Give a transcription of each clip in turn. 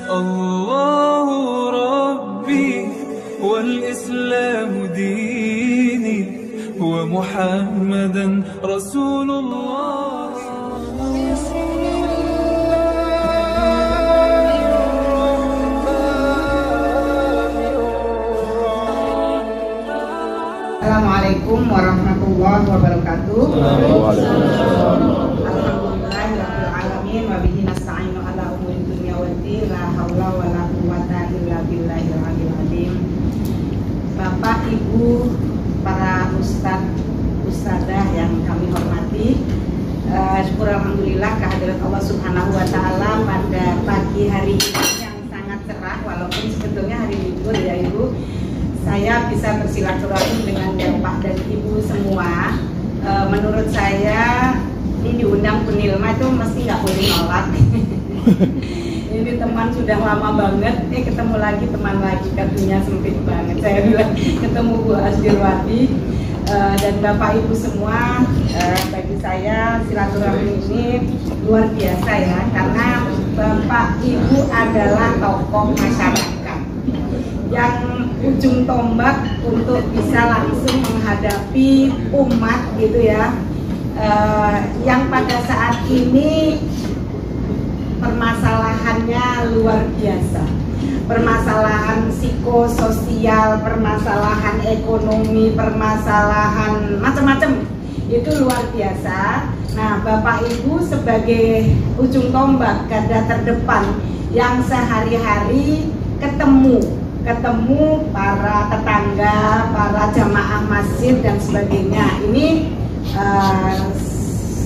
الله ربي والإسلام ديني ومحمدا رسول الله. Assalamualaikum warahmatullahi wabarakatuh. Alhamdulillahirrahmanirrahim. Wabihi nasta'inu ala umuri dunya waddin. La haula wa la quwwata illa billahil aliyyil azim. Bapak, Ibu, para ustadzah yang kami hormati, syukur alhamdulillah kehadirat Allah Subhanahu wa taala pada pagi hari ini yang sangat cerah, walaupun sebetulnya hari libur ya Ibu. Saya bisa bersilaturahmi dengan Bapak dan Ibu semua. Menurut saya ini diundang Punilma itu mesti nggak boleh nolak. Ini teman sudah lama banget, ketemu lagi teman lagi, katanya sempit banget. Saya bilang ketemu Bu Asdirwati dan Bapak Ibu semua. Bagi saya silaturahmi ini luar biasa ya, karena Bapak Ibu adalah tokoh masyarakat yang ujung tombak untuk bisa langsung menghadapi umat gitu ya, yang pada saat ini permasalahannya luar biasa, permasalahan psikososial, permasalahan ekonomi, permasalahan macam-macam itu luar biasa. Nah, Bapak Ibu sebagai ujung tombak, garda terdepan yang sehari-hari ketemu para tetangga, para jamaah masjid dan sebagainya. Ini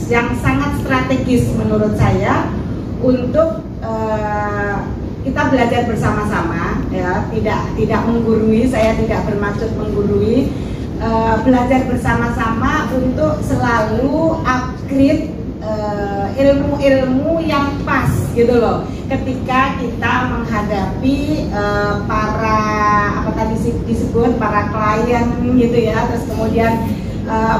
yang sangat strategis menurut saya untuk kita belajar bersama-sama ya, tidak menggurui, saya tidak bermaksud menggurui, belajar bersama-sama untuk selalu upgrade ilmu-ilmu yang pas gitu loh, ketika kita menghadapi para apa tadi disebut para klien gitu ya, terus kemudian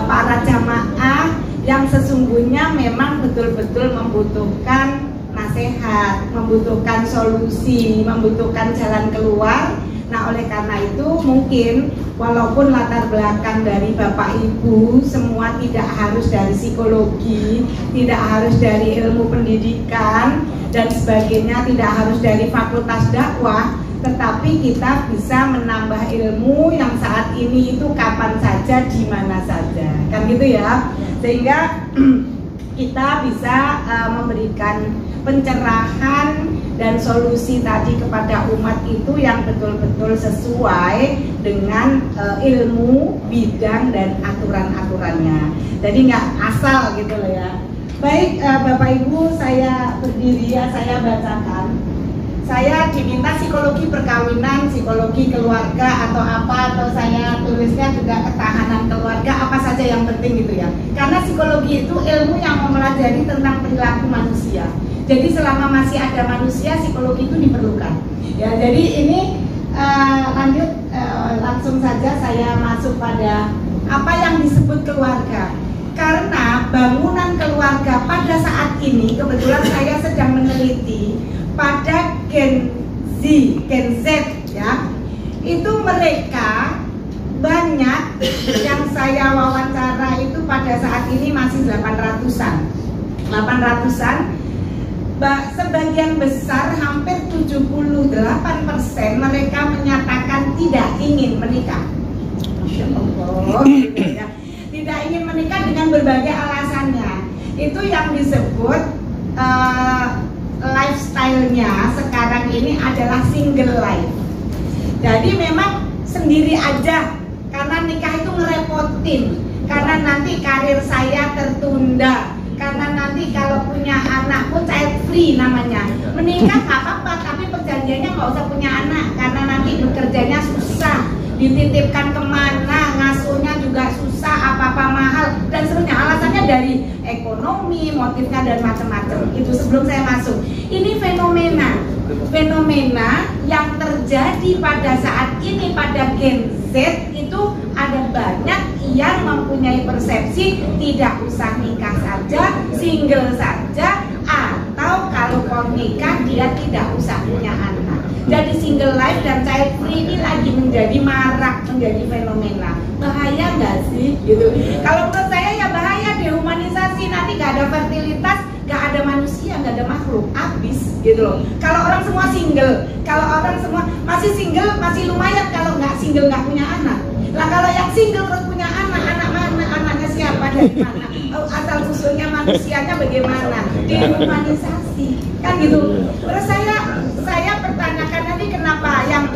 para jamaah yang sesungguhnya memang betul-betul membutuhkan nasihat, membutuhkan solusi, membutuhkan jalan keluar. Nah, oleh karena itu mungkin walaupun latar belakang dari Bapak Ibu semua tidak harus dari psikologi, tidak harus dari ilmu pendidikan dan sebagainya, tidak harus dari fakultas dakwah, tetapi kita bisa menambah ilmu yang saat ini itu kapan saja, di mana saja, kan gitu ya, sehingga kita bisa memberikan pencerahan dan solusi tadi kepada umat itu yang betul-betul sesuai dengan ilmu, bidang, dan aturan-aturannya. Jadi nggak asal gitu loh ya. Baik, Bapak Ibu, saya berdiri ya, saya bacakan. Saya diminta psikologi perkawinan, psikologi keluarga atau apa, atau saya tulisnya juga ketahanan keluarga, apa saja yang penting gitu ya. Karena psikologi itu ilmu yang mempelajari tentang perilaku manusia. Jadi selama masih ada manusia, psikologi itu diperlukan. Ya, jadi ini lanjut langsung saja saya masuk pada apa yang disebut keluarga. Karena bangunan keluarga pada saat ini, kebetulan saya sedang meneliti pada Gen Z ya, itu mereka banyak yang saya wawancara itu pada saat ini masih 800-an. Sebagian besar, hampir 78% mereka menyatakan tidak ingin menikah. Masya Allah, ya. Tidak ingin menikah dengan berbagai alasannya. Itu yang disebut lifestyle-nya sekarang ini adalah single life. Jadi memang sendiri aja, karena nikah itu ngerepotin, karena nanti karir saya tertunda, karena nanti kalau punya anak pun child free namanya. Menikah nggak apa-apa, tapi perjanjiannya nggak usah punya anak, karena nanti bekerjanya susah, dititipkan kemana, ngasuhnya juga susah, apa-apa mahal, dan seterusnya. Alasannya dari ekonomi, motifnya, dan macam-macam. Itu sebelum saya masuk. Ini fenomena yang terjadi pada saat ini pada Gen Z itu ada banyak yang mempunyai persepsi tidak usah nikah saja, single saja, atau kalau ataupun nikah dia tidak usah punya anak. Jadi single life dan child free ini lagi menjadi marak, menjadi fenomena. Bahaya nggak sih? Gitu. Kalau menurut saya ya bahaya, dehumanisasi, nanti nggak ada fertilitas, nggak ada manusia, nggak ada makhluk, habis gitu loh. Kalau orang semua single, kalau orang semua masih single masih lumayan, kalau nggak single nggak punya anak. Lah kalau yang single terus punya anak, anak mana? Anaknya siapa, dari mana? Asal usulnya manusianya bagaimana? Dehumanisasi kan gitu. Terus saya pertanyakan nanti kenapa yang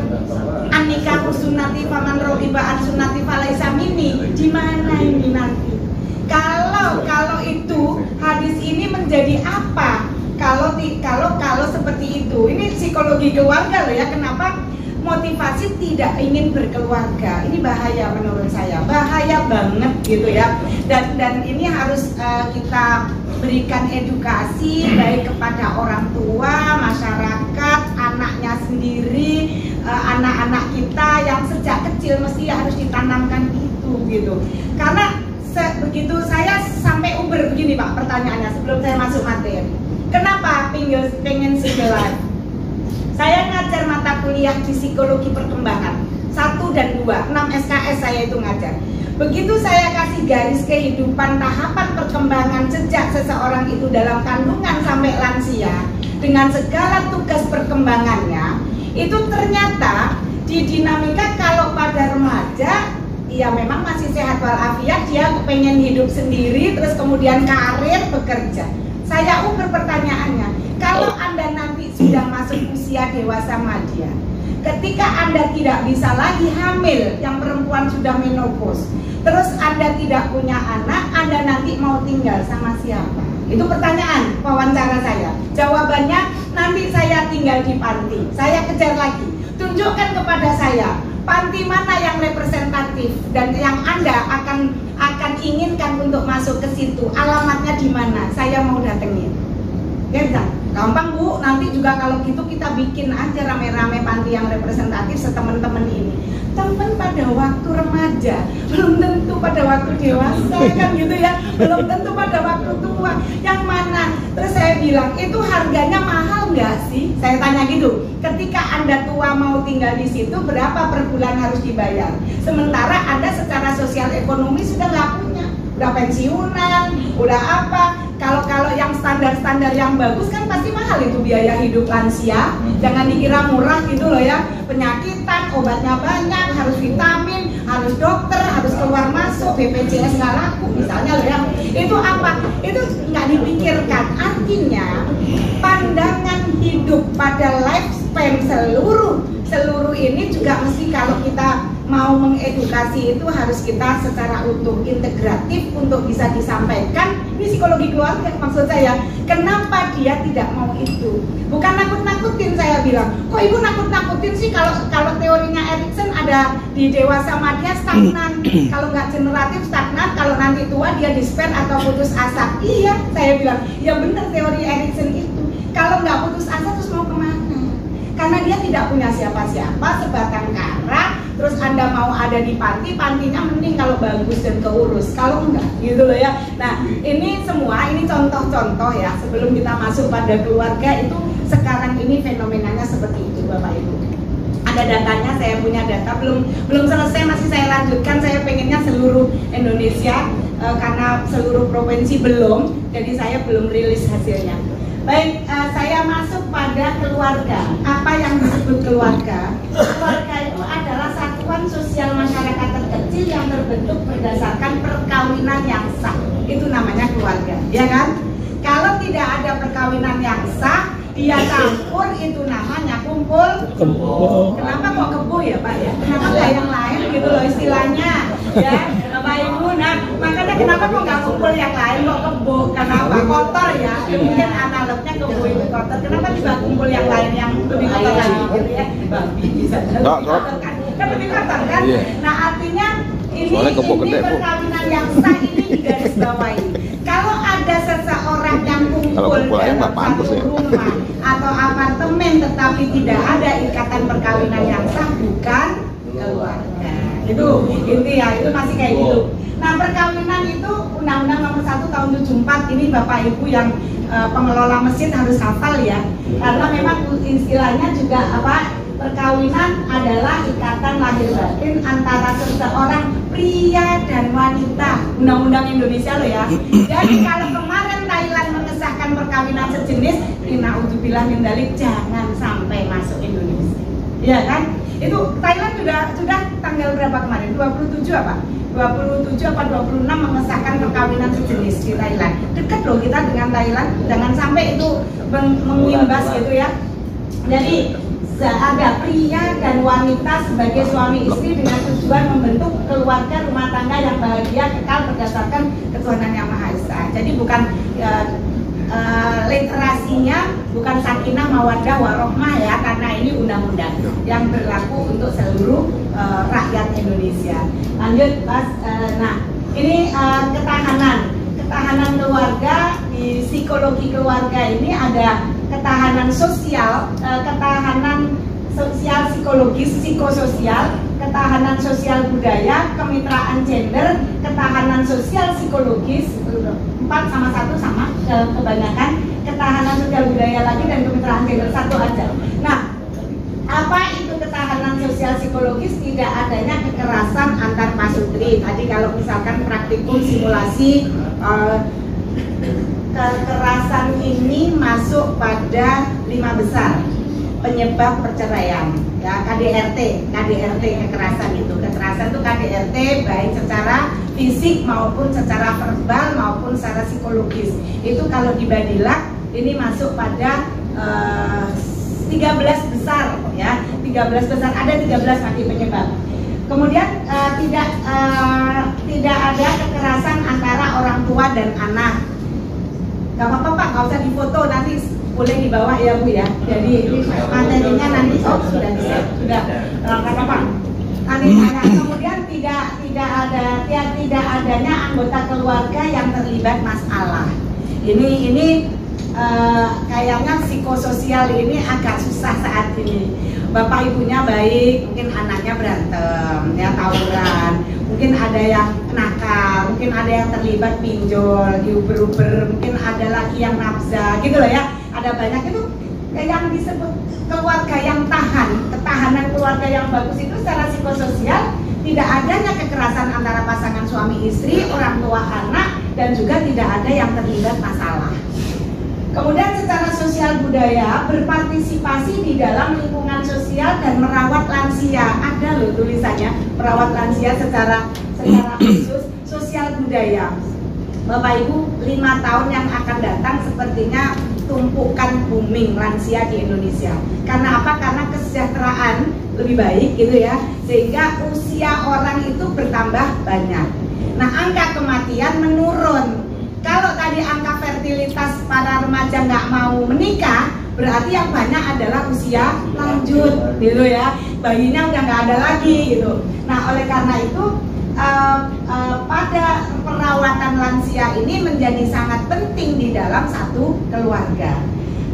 anika sunnati faman rogiba an sunnati falaisa minni, di mana ini nanti? Kalau itu hadis ini menjadi apa? Kalau seperti itu, ini psikologi keluarga loh ya. Kenapa motivasi tidak ingin berkeluarga? Ini bahaya menurut saya, bahaya banget gitu ya. Dan ini harus kita berikan edukasi baik kepada orang tua, masyarakat, anaknya sendiri, anak-anak kita yang sejak kecil mesti harus ditanamkan itu gitu. Karena begitu saya sampai Uber begini Pak, pertanyaannya sebelum saya masuk materi. Kenapa pengen single life? Saya ngajar mata kuliah di psikologi perkembangan 1 dan 2, 6 SKS saya itu ngajar. Begitu saya kasih garis kehidupan tahapan perkembangan sejak seseorang itu dalam kandungan sampai lansia dengan segala tugas perkembangannya, itu ternyata di dinamika kalau pada remaja ya memang masih sehat walafiat, dia pengen hidup sendiri, terus kemudian karir, bekerja. Saya ukur pertanyaannya, kalau Anda nanti sudah masuk usia dewasa madya, ketika Anda tidak bisa lagi hamil, yang perempuan sudah menopause, terus Anda tidak punya anak, Anda nanti mau tinggal sama siapa? Itu pertanyaan wawancara saya. Jawabannya, nanti saya tinggal di panti. Saya kejar lagi, tunjukkan kepada saya panti mana yang representatif dan yang Anda akan inginkan untuk masuk ke situ. Alamatnya di mana? Saya mau datengin. Ya kan? Gampang Bu, nanti juga kalau gitu kita bikin aja rame-rame panti yang representatif seteman-teman ini. Teman pada waktu remaja, belum tentu pada waktu dewasa kan gitu ya, belum tentu pada waktu tua. Yang mana? Terus saya bilang, itu harganya mahal nggak sih? Saya tanya gitu. Ketika Anda tua mau tinggal di situ, berapa per bulan harus dibayar? Sementara Anda secara sosial ekonomi sudah nggak punya, udah pensiunan, udah apa? Kalau yang standar-standar yang bagus kan pasti mahal itu biaya hidup lansia. Jangan dikira murah gitu loh ya. Penyakitan, obatnya banyak, harus vitamin, harus dokter, harus keluar masuk, BPJS nggak laku misalnya loh ya. Itu apa? Itu nggak dipikirkan. Artinya pandangan hidup pada lifespan seluruh ini juga mesti kalau kita mau mengedukasi itu harus kita secara utuh, integratif untuk bisa disampaikan. Ini psikologi keluarga maksud saya. Kenapa dia tidak mau itu? Bukan nakut-nakutin, saya bilang. Kok ibu nakut-nakutin sih kalau teorinya Erikson ada di dewasa madya stagnan. Kalau nggak generatif stagnan, kalau nanti tua dia despair atau putus asa. Iya, saya bilang. Ya benar teori Erikson itu. Kalau nggak putus asa terus mau kemana? Karena dia tidak punya siapa-siapa, sebatang kara. Terus Anda mau ada di panti, pantinya mending kalau bagus dan keurus. Kalau enggak, gitu loh ya. Nah, ini semua, ini contoh-contoh ya. Sebelum kita masuk pada keluarga, itu sekarang ini fenomenanya seperti itu Bapak Ibu. Ada datanya, saya punya data, belum selesai, masih saya lanjutkan. Saya pengennya seluruh Indonesia, karena seluruh provinsi belum, jadi saya belum rilis hasilnya. Baik, saya masuk pada keluarga. Apa yang disebut keluarga? Keluarga itu adalah satuan sosial masyarakat terkecil yang terbentuk berdasarkan perkawinan yang sah. Itu namanya keluarga, ya kan? Kalau tidak ada perkawinan yang sah, dia campur, itu namanya kumpul kebo. Kenapa kok kebo ya Pak ya? Kenapa nggak yang lain gitu loh istilahnya, ya Bapak Ibu. Nah, makanya kenapa kok nggak kumpul yang lain, kok kebo? Kenapa? Kotor ya? Mungkin analognya kebo itu kotor. Kenapa juga kumpul yang lain yang lebih kotor lagi gitu ya? Babi bisa kotor kan? Kan lebih kotor kan? Nah, artinya ini perkawinan yang sah ini digarisbawahi. Kalau ada seseorang yang kumpul dalam satu rumah atau apartemen tetapi tidak ada ikatan perkawinan yang sah, bukan keluarga. Itu inti ya, itu masih kayak gitu. Nah, perkawinan itu Undang-Undang Nomor 1 Tahun 74 ini Bapak Ibu yang pengelola masjid harus hafal ya. Karena memang istilahnya juga perkawinan adalah ikatan lahir batin antara seseorang pria dan wanita. Undang-undang Indonesia loh ya. Jadi kalau kemarin Thailand mengesahkan perkawinan sejenis, naudzubillah min dzalik, jangan sampai masuk Indonesia. Iya kan? Itu Thailand sudah tanggal berapa kemarin? 27 apa? 27 apa 26 mengesahkan perkawinan sejenis di Thailand. Dekat loh kita dengan Thailand, jangan sampai itu mengimbas gitu ya. Jadi ada pria dan wanita sebagai suami istri dengan tujuan membentuk keluarga rumah tangga yang bahagia kekal berdasarkan ketuhanan yang Maha Esa. Jadi bukan literasinya bukan sakinah mawaddah warohmah ya, karena ini undang-undang yang berlaku untuk seluruh rakyat Indonesia. Lanjut Mas, nah ini ketahanan keluarga. Di psikologi keluarga ini ada ketahanan sosial, ketahanan sosial psikologis, psikososial, ketahanan sosial budaya, kemitraan gender, ketahanan sosial psikologis, 4 sama 1 sama kebanyakan, ketahanan sosial budaya lagi dan kemitraan gender 1 aja. Nah, apa itu ketahanan sosial psikologis? Tidak adanya kekerasan antar pasutri. Tadi kalau misalkan praktikum simulasi, kekerasan ini masuk pada 5 besar penyebab perceraian ya, KDRT kekerasan itu KDRT baik secara fisik maupun secara verbal maupun secara psikologis. Itu kalau di Badilak ini masuk pada 13 besar ya, 13 besar, ada 13 nanti penyebab. Kemudian tidak ada kekerasan antara orang tua dan anak. Gak apa-apa Pak, gak usah difoto, nanti boleh di bawah ya Bu ya. Jadi materinya nanti sudah gak apa-apa. Nanti kemudian tidak adanya anggota keluarga yang terlibat masalah. Ini kayaknya psikososial ini agak susah saat ini. Bapak ibunya baik, mungkin anaknya berantem, ya tawuran, mungkin ada yang nakal, mungkin ada yang terlibat pinjol, diuber-uber, mungkin ada lagi yang nafsa, gitu loh ya. Ada banyak itu yang disebut keluarga yang ketahanan keluarga yang bagus itu secara psikososial, tidak adanya kekerasan antara pasangan suami istri, orang tua anak, dan juga tidak ada yang terlibat masalah. Kemudian secara sosial budaya, berpartisipasi di dalam lingkungan sosial dan merawat lansia. Ada loh tulisannya, merawat lansia secara khusus. Sosial budaya, Bapak Ibu, 5 tahun yang akan datang sepertinya tumpukan booming lansia di Indonesia. Karena apa? Karena kesejahteraan lebih baik gitu ya, sehingga usia orang itu bertambah banyak. Nah, angka kematian menurun. Kalau tadi angka fertilitas para remaja nggak mau menikah, berarti yang banyak adalah usia lanjut, gitu ya. Bayinya udah nggak ada lagi, gitu. Nah, oleh karena itu pada perawatan lansia ini menjadi sangat penting di dalam satu keluarga.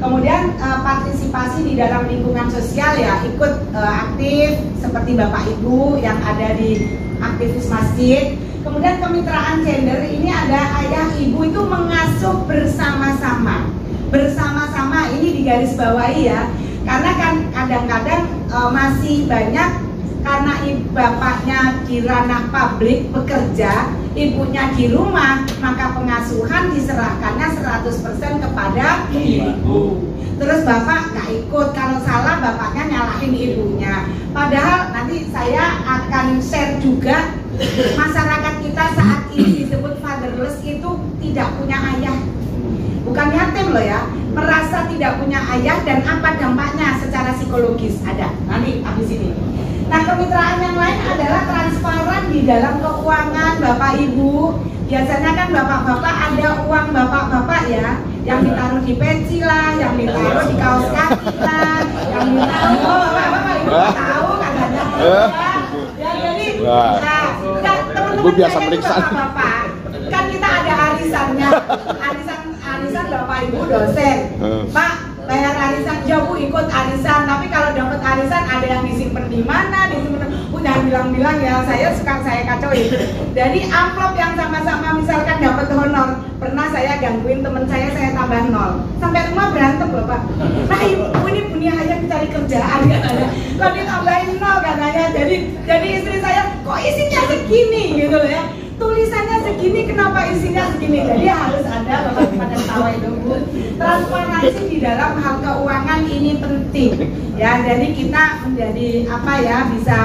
Kemudian partisipasi di dalam lingkungan sosial ya, ikut aktif seperti Bapak Ibu yang ada di aktivis masjid. Kemudian kemitraan gender ini ada ayah ibu itu mengasuh bersama-sama. Bersama-sama ini digarisbawahi ya. Karena kan kadang-kadang masih banyak karena bapaknya di ranah publik bekerja, ibunya di rumah, maka pengasuhan diserahkannya 100% kepada ibu. Terus bapak nggak ikut, kalau salah bapaknya nyalahin ibunya. Padahal nanti saya akan share juga, masyarakat kita saat ini disebut fatherless itu tidak punya ayah. Bukan yatim loh ya, merasa tidak punya ayah dan apa dampaknya secara psikologis ada. Nanti habis ini. Nah, kemitraan yang lain adalah transparan di dalam keuangan Bapak Ibu. Biasanya kan bapak-bapak ada uang bapak-bapak ya, yang ditaruh di peci lah, yang ditaruh di kaos kaki lah, yang ditaruh bapak-bapak Ibu tahu katanya. Ya jadi, teman-teman Ibu biasa saya meriksa. Bapak-bapak, kan kita ada arisannya, arisan Bapak Ibu dosen. Pak, bayar arisan, ya Bu ikut arisan, tapi kalau dapat arisan ada yang disimpan di mana, disimpan, jangan bilang-bilang ya, saya kacauin. Jadi amplop yang sama-sama misalkan dapat honor, pernah saya gangguin teman saya tambah 0. Sampai rumah berantem loh Pak. Nah ibu ini punya hanya cari kerjaan katanya. Kok ditambahin 0 katanya. Jadi istri saya kok isinya segini gitu loh ya. Tulisannya segini, kenapa isinya segini? Jadi harus ada, Bapak pada tahu itu Bu, transparansi di dalam hal keuangan ini penting ya. Jadi kita menjadi apa ya, bisa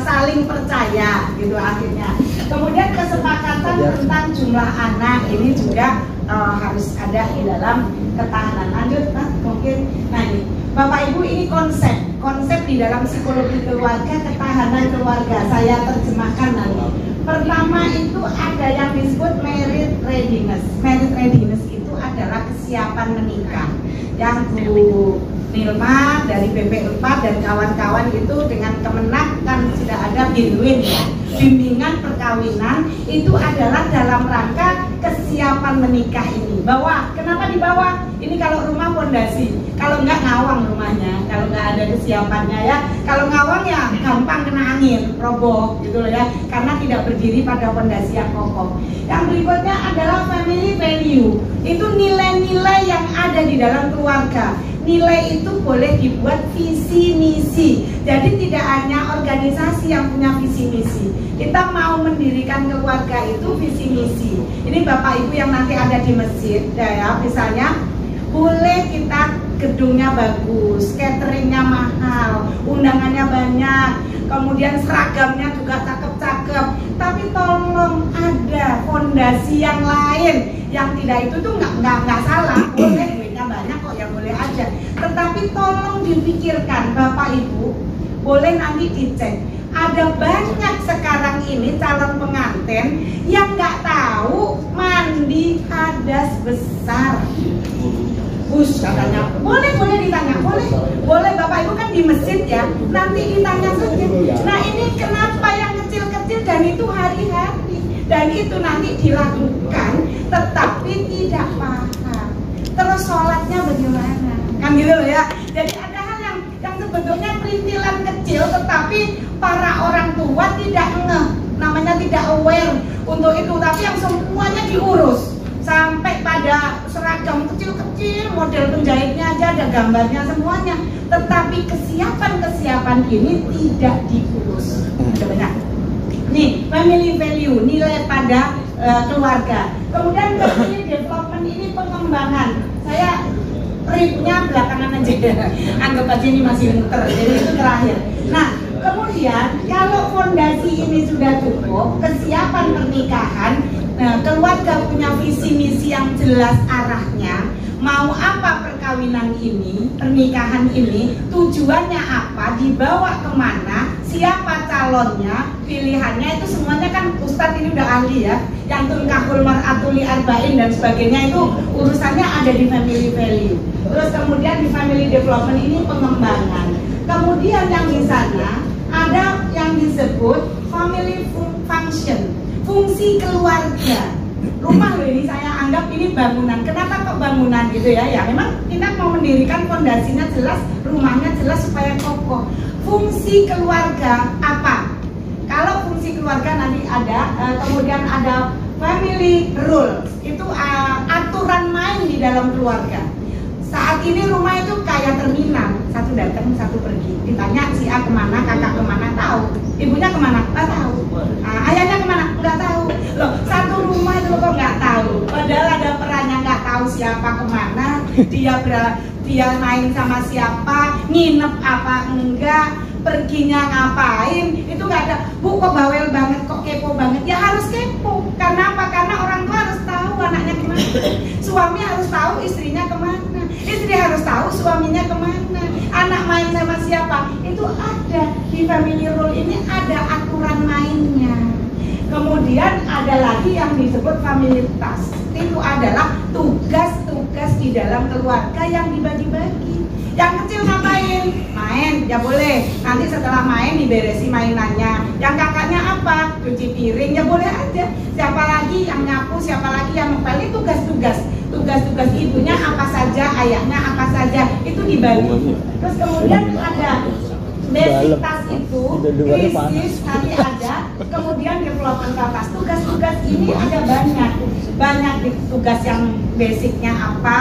saling percaya gitu akhirnya. Kemudian kesepakatan tentang jumlah anak ini juga harus ada di dalam ketahanan. Lanjut Mas, mungkin. Nah ini Bapak Ibu, ini konsep di dalam psikologi keluarga, ketahanan keluarga. Saya terjemahkan nanti. Pertama itu ada yang disebut marriage readiness. Marriage readiness itu adalah kesiapan menikah. Yang Bu Nilma dari BP4 dan kawan-kawan itu dengan Kemenak kan sudah ada BINWIN ya, bimbingan perkawinan, itu adalah dalam rangka kesiapan menikah ini. Bawa, kenapa dibawa? Ini kalau rumah fondasi, kalau nggak ngawang rumahnya, kalau nggak ada kesiapannya ya. Kalau ngawang ya gampang kena angin, roboh gitu loh ya, karena tidak berdiri pada fondasi yang kokoh. Yang berikutnya adalah family value, itu nilai-nilai yang ada di dalam keluarga. Nilai itu boleh dibuat visi misi. Jadi tidak hanya organisasi yang punya visi misi. Kita mau mendirikan keluarga itu visi misi. Ini Bapak Ibu yang nanti ada di masjid ya, misalnya boleh kita gedungnya bagus, cateringnya mahal, undangannya banyak, kemudian seragamnya juga cakep-cakep. Tapi tolong ada fondasi yang lain. Yang tidak itu tuh nggak salah, boleh duitnya banyak kok ya, boleh aja. Tetapi tolong dipikirkan Bapak Ibu, boleh nanti dicek. Ada banyak sekarang ini calon pengantin yang nggak tahu mandi hadas besar. Bus katanya, boleh ditanya, boleh Bapak Ibu kan di masjid ya, nanti ditanya saja. Nah ini kenapa yang kecil-kecil dan itu hari-hari dan itu nanti dilakukan, tetapi tidak paham. Terus sholatnya bagaimana? Kan gitu loh ya. Jadi ada hal yang sebetulnya perintilan kecil, tetapi para orang tua tidak ngeh, namanya tidak aware untuk itu, tapi yang semuanya diurus. Sampai pada seragam kecil-kecil, model penjahitnya aja ada gambarnya semuanya. Tetapi kesiapan ini tidak diurus. Benar. Nih, family value, nilai pada keluarga. Kemudian family development ini pengembangan. Saya ribnya belakangan aja. Anggap aja ini masih muter, jadi itu terakhir. Nah, kemudian kalau fondasi ini sudah cukup, kesiapan pernikahan, nah, keluarga punya visi misi yang jelas arahnya, mau apa perkawinan ini, pernikahan ini, tujuannya apa, dibawa kemana, siapa calonnya, pilihannya, itu semuanya kan Ustadz ini udah ahli ya, yang tunkahul mar'atuli arba'in dan sebagainya, itu urusannya ada di family value. Terus kemudian di family development ini pengembangan. Kemudian yang di sana ada yang disebut family function, fungsi keluarga. Rumah loh ini saya anggap ini bangunan. Kenapa kok bangunan gitu ya? Ya memang kita mau mendirikan fondasinya jelas, rumahnya jelas supaya kokoh. Fungsi keluarga apa? Kalau fungsi keluarga nanti ada, kemudian ada family rules, itu aturan main di dalam keluarga. Saat ini rumah itu kayak terminal, satu datang, satu pergi. Ditanya si A kemana, kakak kemana, tahu. Ibunya kemana, nggak tahu. Ayahnya kemana, nggak tahu. Loh, satu rumah itu kok nggak tahu. Padahal ada perannya, nggak tahu siapa kemana, dia main sama siapa, nginep apa enggak, perginya ngapain, itu nggak ada. Bu kok bawel banget, kok kepo banget. Ya harus kepo. Karena apa? Karena orang tua harus tahu anaknya kemana. Suami harus tahu istrinya kemana. Istri harus tahu suaminya kemana. Anak main sama siapa. Itu ada di family rule ini, ada aturan mainnya. Kemudian ada lagi yang disebut family task. Itu adalah tugas-tugas di dalam keluarga yang dibagi-bagi. Yang kecil ngapain? Main, ya boleh. Nanti setelah main diberesi mainannya. Yang kakaknya apa? Cuci piring, ya boleh aja. Siapa lagi yang nyapu, siapa lagi yang ngepel, tugas-tugas. Tugas-tugas ibunya apa saja, ayahnya apa saja, itu dibagi. Terus kemudian ada basitas itu krisis nanti ada, kemudian development taltas. Tugas-tugas ini ada banyak tugas yang basicnya apa,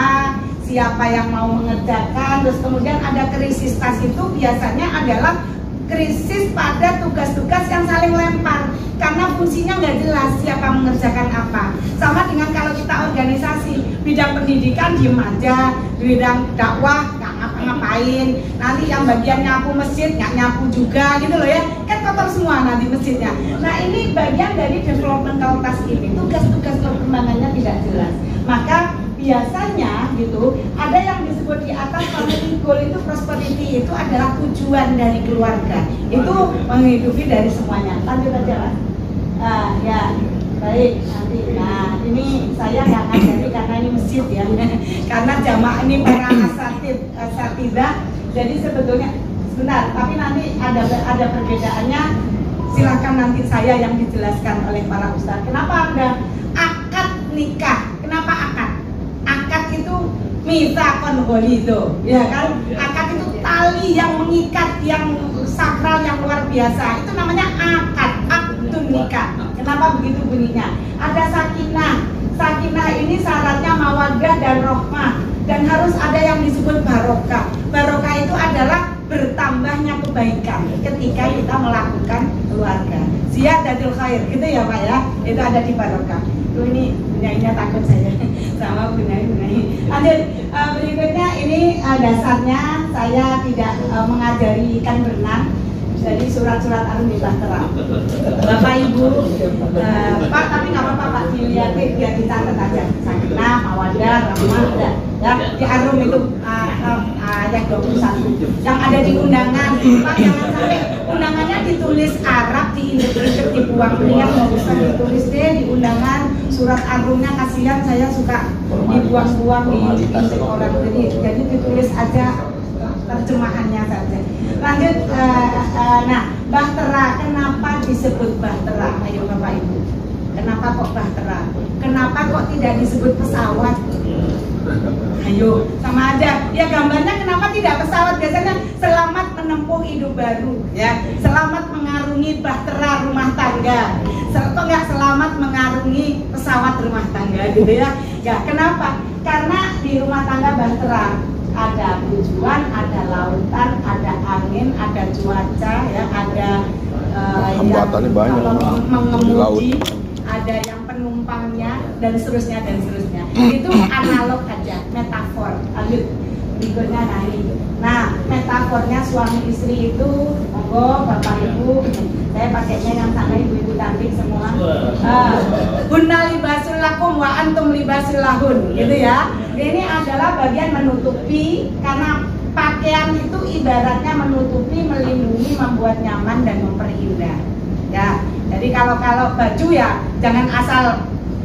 siapa yang mau mengerjakan, terus kemudian ada krisis tas itu biasanya adalah krisis pada tugas-tugas yang saling lempar karena fungsinya nggak jelas siapa mengerjakan apa. Sama dengan kalau kita organisasi bidang pendidikan diem aja, bidang dakwah nggak ngapa-ngapain, nanti yang bagian nyapu masjid nggak nyapu juga gitu loh ya, kan kotor semua nanti masjidnya. Nah ini bagian dari developmental task ini, tugas-tugas perkembangannya tidak jelas. Maka biasanya gitu ada yang disebut di atas family goal itu, prosperity itu adalah tujuan dari keluarga itu menghidupi dari semuanya. Lanjut aja Mas. Ya baik nanti. Nah ini saya nggak ngajari karena ini masjid ya karena jamaah ini para asatidzah, jadi sebetulnya sebentar tapi nanti ada perbedaannya, silakan nanti saya yang dijelaskan oleh para ustadz. Kenapa ada akad nikah, kenapa akad itu mitsaqon ghalidho, ya kan? Akad itu tali yang mengikat, yang sakral, yang luar biasa. Itu namanya akdun nikah. Kenapa begitu bunyinya? Ada sakinah. Sakinah ini syaratnya mawaddah dan rahmah, dan harus ada yang disebut barokah. Barokah itu adalah bertambahnya kebaikan ketika kita melakukan keluarga. Ziyadatul khair, gitu ya Pak ya. Itu ada di barokah. Ini bunyinya takut saya sama bunyi. Lanjut, berikutnya ini dasarnya saya tidak mengajari ikan berenang. Jadi surat-surat Al-Bahtera. Bapak Ibu, Pak tapi nggak apa-apa Pak, dilihat biar dicatat aja. Sakinah, mawaddah, rahmah, ya di Ar-Rum itu ayat 21. Yang ada di undangan, Pak jangan sampai undangannya ditulis Arab, diinterpret, dibuang. Mendingan nggak usah ditulis deh di undangan. Surat Ar-Rumnya kasihan, saya suka dibuang-buang di orang. Jadi ditulis aja terjemahannya saja. Lanjut, nah Bahtera, kenapa disebut Bahtera? Ayo Bapak Ibu, kenapa kok Bahtera? Kenapa kok tidak disebut pesawat? Ayo, sama aja. Ya gambarnya kenapa tidak pesawat? Biasanya selamat menempuh hidup baru, ya. Selamat mengarungi bahtera rumah tangga. Kok nggak selamat mengarungi pesawat rumah tangga gitu ya? Ya, kenapa? Karena di rumah tangga bahtera ada tujuan, ada lautan, ada angin, ada cuaca, ya, ada hambatannya banyak, mengemudi, ada yang penumpangnya dan seterusnya dan seterusnya. Itu analog aja, metafor. Lanjut berikutnya nah metafornya suami istri itu, monggo Bapak Ibu, saya pakainya yang sana ibu-ibu cantik semua. Hunna libasul lakum wa antum libasul lahun, gitu ya. Ini adalah bagian menutupi, karena pakaian itu ibaratnya menutupi, melindungi, membuat nyaman dan memperindah. Ya, jadi kalau baju ya jangan asal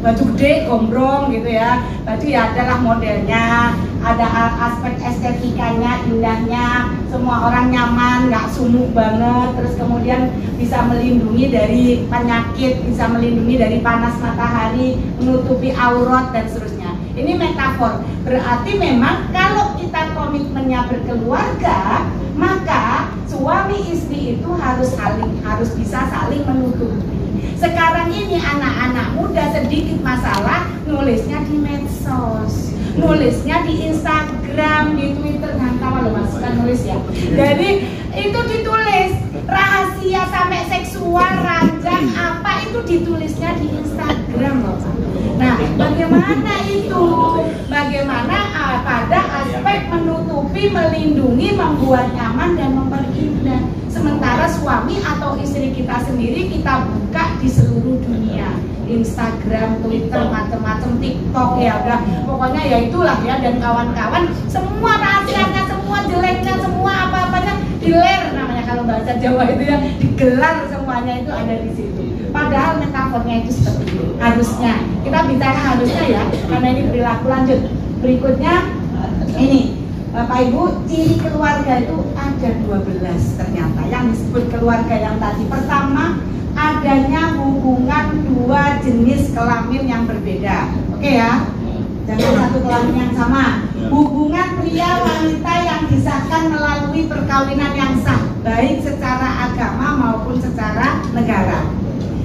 baju gede gombrong gitu ya. Baju ya adalah modelnya, ada aspek estetikanya, indahnya, semua orang nyaman, nggak sumuk banget, terus kemudian bisa melindungi dari penyakit, bisa melindungi dari panas matahari, menutupi aurat dan seterusnya. Ini metafor, berarti memang kalau kita komitmennya berkeluarga, maka suami istri itu harus bisa saling menutupi. Sekarang ini anak-anak muda sedikit masalah nulisnya di medsos, nulisnya di Instagram, di Twitter, nggak tahu loh Mas, kan nulis ya. Jadi itu ditulis rahasia sampai seksual, ranjang apa itu ditulisnya di Instagram loh. Nah, bagaimana itu? Bagaimana pada aspek menutupi, melindungi, membuat nyaman dan memperindah. Sementara suami atau istri kita sendiri kita buka di seluruh dunia, Instagram, Twitter, macam-macam, TikTok, ya udah pokoknya ya itulah ya, dan kawan-kawan semua rahasianya, semua jeleknya, semua apa-apanya diler namanya kalau bahasa Jawa itu ya, digelar semuanya itu ada di situ. Padahal metafornya itu seperti itu. Harusnya kita bicara harusnya ya, karena ini perilaku. Lanjut berikutnya ini. Bapak Ibu, ciri keluarga itu ada 12 ternyata yang disebut keluarga yang tadi. Pertama, adanya hubungan dua jenis kelamin yang berbeda. Oke ya, jangan satu kelamin yang sama. Hubungan pria wanita yang disahkan melalui perkawinan yang sah. baik secara agama maupun secara negara.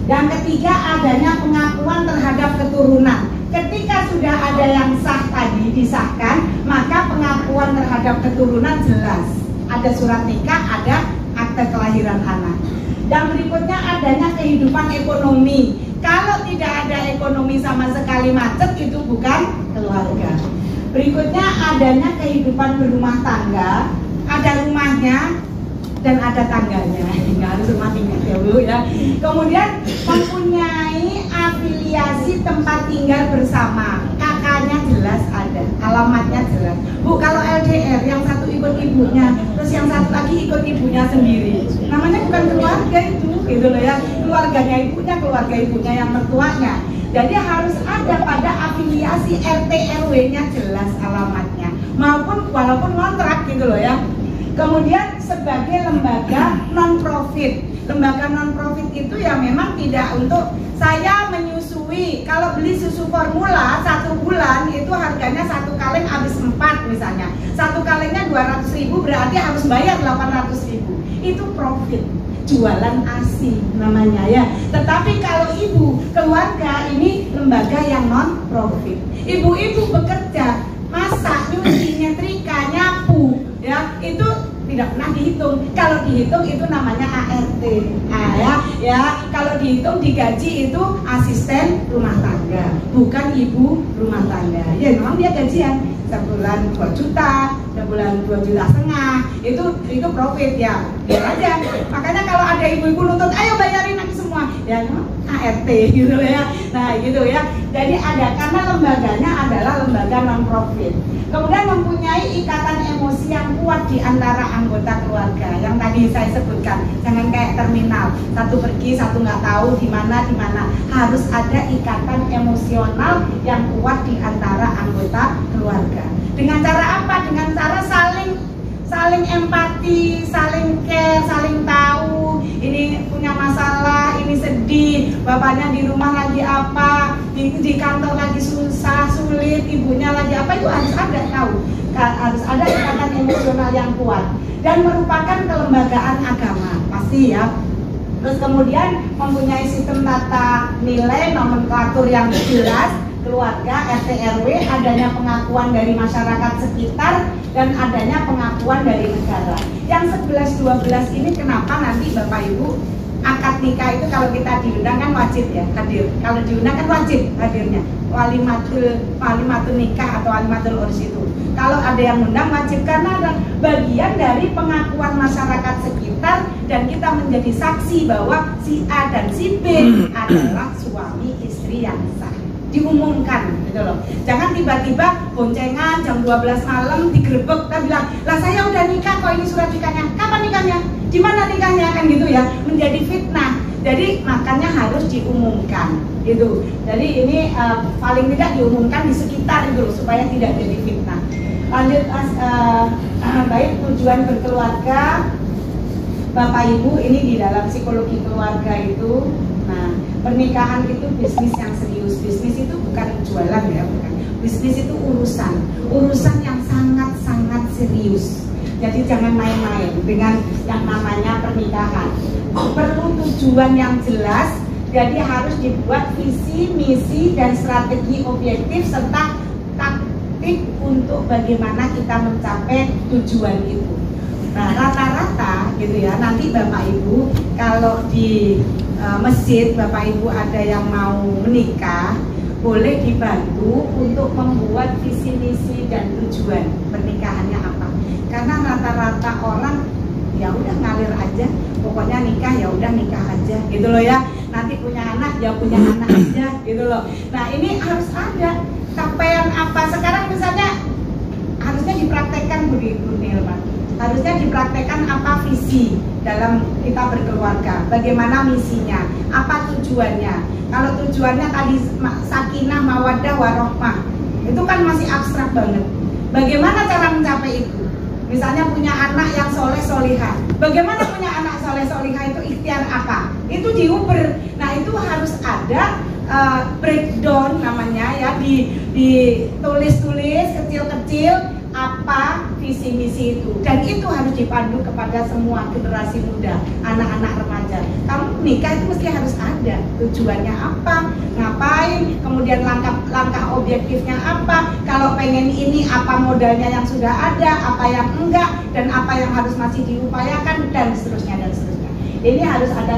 Dan ketiga, adanya pengakuan terhadap keturunan. Ketika sudah ada yang sah tadi disahkan, maka pengakuan terhadap keturunan jelas. Ada surat nikah, ada akte kelahiran anak. Dan berikutnya adanya kehidupan ekonomi. Kalau tidak ada ekonomi sama sekali macet, itu bukan keluarga. Berikutnya adanya kehidupan berumah tangga, ada rumahnya dan ada tangganya. Nggak harus rumah tinggal ya Bu ya. Kemudian mempunyai afiliasi tempat tinggal bersama. Kakaknya jelas ada, alamatnya jelas. Bu, kalau LDR yang satu ikut ibunya, terus yang satu lagi ikut ibunya sendiri, namanya bukan keluarga itu, gitu loh ya. Keluarganya ibunya yang mertuanya. Jadi harus ada pada afiliasi RT RW-nya jelas alamatnya, maupun walaupun kontrak gitu loh ya. Kemudian sebagai lembaga non-profit. Lembaga non-profit itu ya memang tidak untuk saya menyusui. Kalau beli susu formula 1 bulan itu harganya 1 kaleng habis 4 misalnya. 1 kalengnya 200.000 berarti harus bayar 800.000. Itu profit. Jualan ASI namanya ya. Tetapi kalau ibu keluarga ini lembaga yang non-profit. Ibu-ibu bekerja, masak, nyuci, nyetrika, nyapu, ya itu tidak pernah dihitung. Kalau dihitung itu namanya ART. Ya kalau dihitung digaji itu asisten rumah tangga, bukan ibu rumah tangga. Ya memang dia gajian sebulan 2 juta, sebulan 2,5 juta, itu profit ya. Biar aja. Makanya kalau ada ibu-ibu nuntut, ayo bayarin nanti semua. Ya ART gitu ya. Nah gitu ya. Jadi ada, karena lembaganya adalah lembaga non-profit. Kemudian mempunyai ikatan emosi yang kuat di antara anggota keluarga. Yang tadi saya sebutkan, jangan kayak terminal, satu pergi, satu nggak tahu di mana. Harus ada ikatan emosional yang kuat di antara anggota keluarga. Dengan cara apa? Dengan cara saling empati, saling care, saling tahu. Ini punya masalah, ini sedih, bapaknya di rumah lagi apa, di kantor lagi susah, sulit, ibunya lagi apa, itu harus ada tahu. Harus ada ikatan emosional yang kuat dan merupakan kelembagaan agama, pasti ya. Terus kemudian mempunyai sistem tata nilai, nomenklatur yang jelas, keluarga, RT RW, adanya pengakuan dari masyarakat sekitar dan adanya pengakuan dari negara. Yang 11-12 ini kenapa nanti Bapak Ibu akad nikah itu kalau kita diundang kan wajib ya hadir. Kalau diundang kan wajib hadirnya. Walimatul nikah atau walimatul urs itu. Kalau ada yang undang wajib, karena ada bagian dari pengakuan masyarakat sekitar dan kita menjadi saksi bahwa si A dan si B adalah suami istri yang sah. Diumumkan gitu loh. Jangan tiba-tiba boncengan jam 12 malam digerebek, kita bilang, "Lah saya udah nikah kok, ini surat nikahnya. Kapan nikahnya? Di mana nikahnya?" Kan gitu ya. Menjadi fitnah. Jadi makanya harus diumumkan gitu. Jadi ini paling tidak diumumkan di sekitar itu supaya tidak jadi fitnah. Lanjut baik, tujuan berkeluarga Bapak Ibu ini di dalam psikologi keluarga itu. Nah, pernikahan itu bisnis yang serius. Bisnis itu bukan jualan ya, bukan. Bisnis itu urusan yang sangat-sangat serius. Jadi jangan main-main dengan yang namanya pernikahan. Perlu tujuan yang jelas. Jadi harus dibuat visi, misi, dan strategi objektif serta taktik untuk bagaimana kita mencapai tujuan itu. Nah, rata-rata gitu ya, nanti Bapak Ibu kalau di masjid Bapak Ibu ada yang mau menikah, boleh dibantu untuk membuat visi misi dan tujuan pernikahannya apa. Karena rata-rata orang ya udah ngalir aja, pokoknya nikah ya udah nikah aja gitu loh ya. Nanti punya anak ya punya anak aja gitu loh. Nah, ini harus ada capaian apa. Sekarang misalnya harusnya dipraktekkan Bu Nilma. Harusnya dipraktekkan apa visi dalam kita berkeluarga, bagaimana misinya, apa tujuannya. Kalau tujuannya tadi sakinah, mawaddah, warohmah, itu kan masih abstrak banget. Bagaimana cara mencapai itu? Misalnya punya anak yang soleh solihah, bagaimana punya anak soleh solihah itu ikhtiar apa? Itu diuber. Nah, itu harus ada breakdown namanya ya, ditulis-tulis kecil-kecil apa visi misi itu, dan itu harus dipandu kepada semua generasi muda, anak-anak remaja. Kamu nikah itu mesti harus ada tujuannya apa, ngapain, kemudian langkah objektifnya apa, kalau pengen ini apa modalnya yang sudah ada, apa yang enggak, dan apa yang harus masih diupayakan, dan seterusnya dan seterusnya. Ini harus ada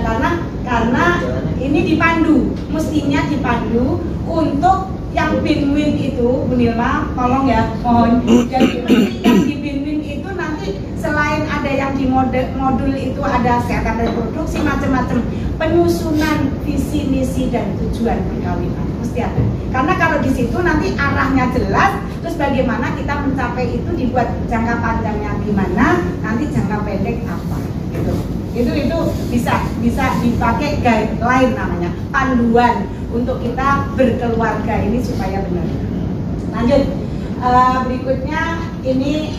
karena ini dipandu, mestinya dipandu untuk yang bin-win itu, Bu Nilma, tolong ya, mohon. Jadi yang di bin-win itu nanti selain ada yang di modul itu ada kesehatan reproduksi, macam-macam, penyusunan visi misi dan tujuan perkawinan mesti ada. Karena kalau di situ nanti arahnya jelas, terus bagaimana kita mencapai itu, dibuat jangka panjangnya gimana, nanti jangka pendek apa, gitu. Itu bisa dipakai guideline namanya, panduan untuk kita berkeluarga ini supaya benar. Lanjut, berikutnya ini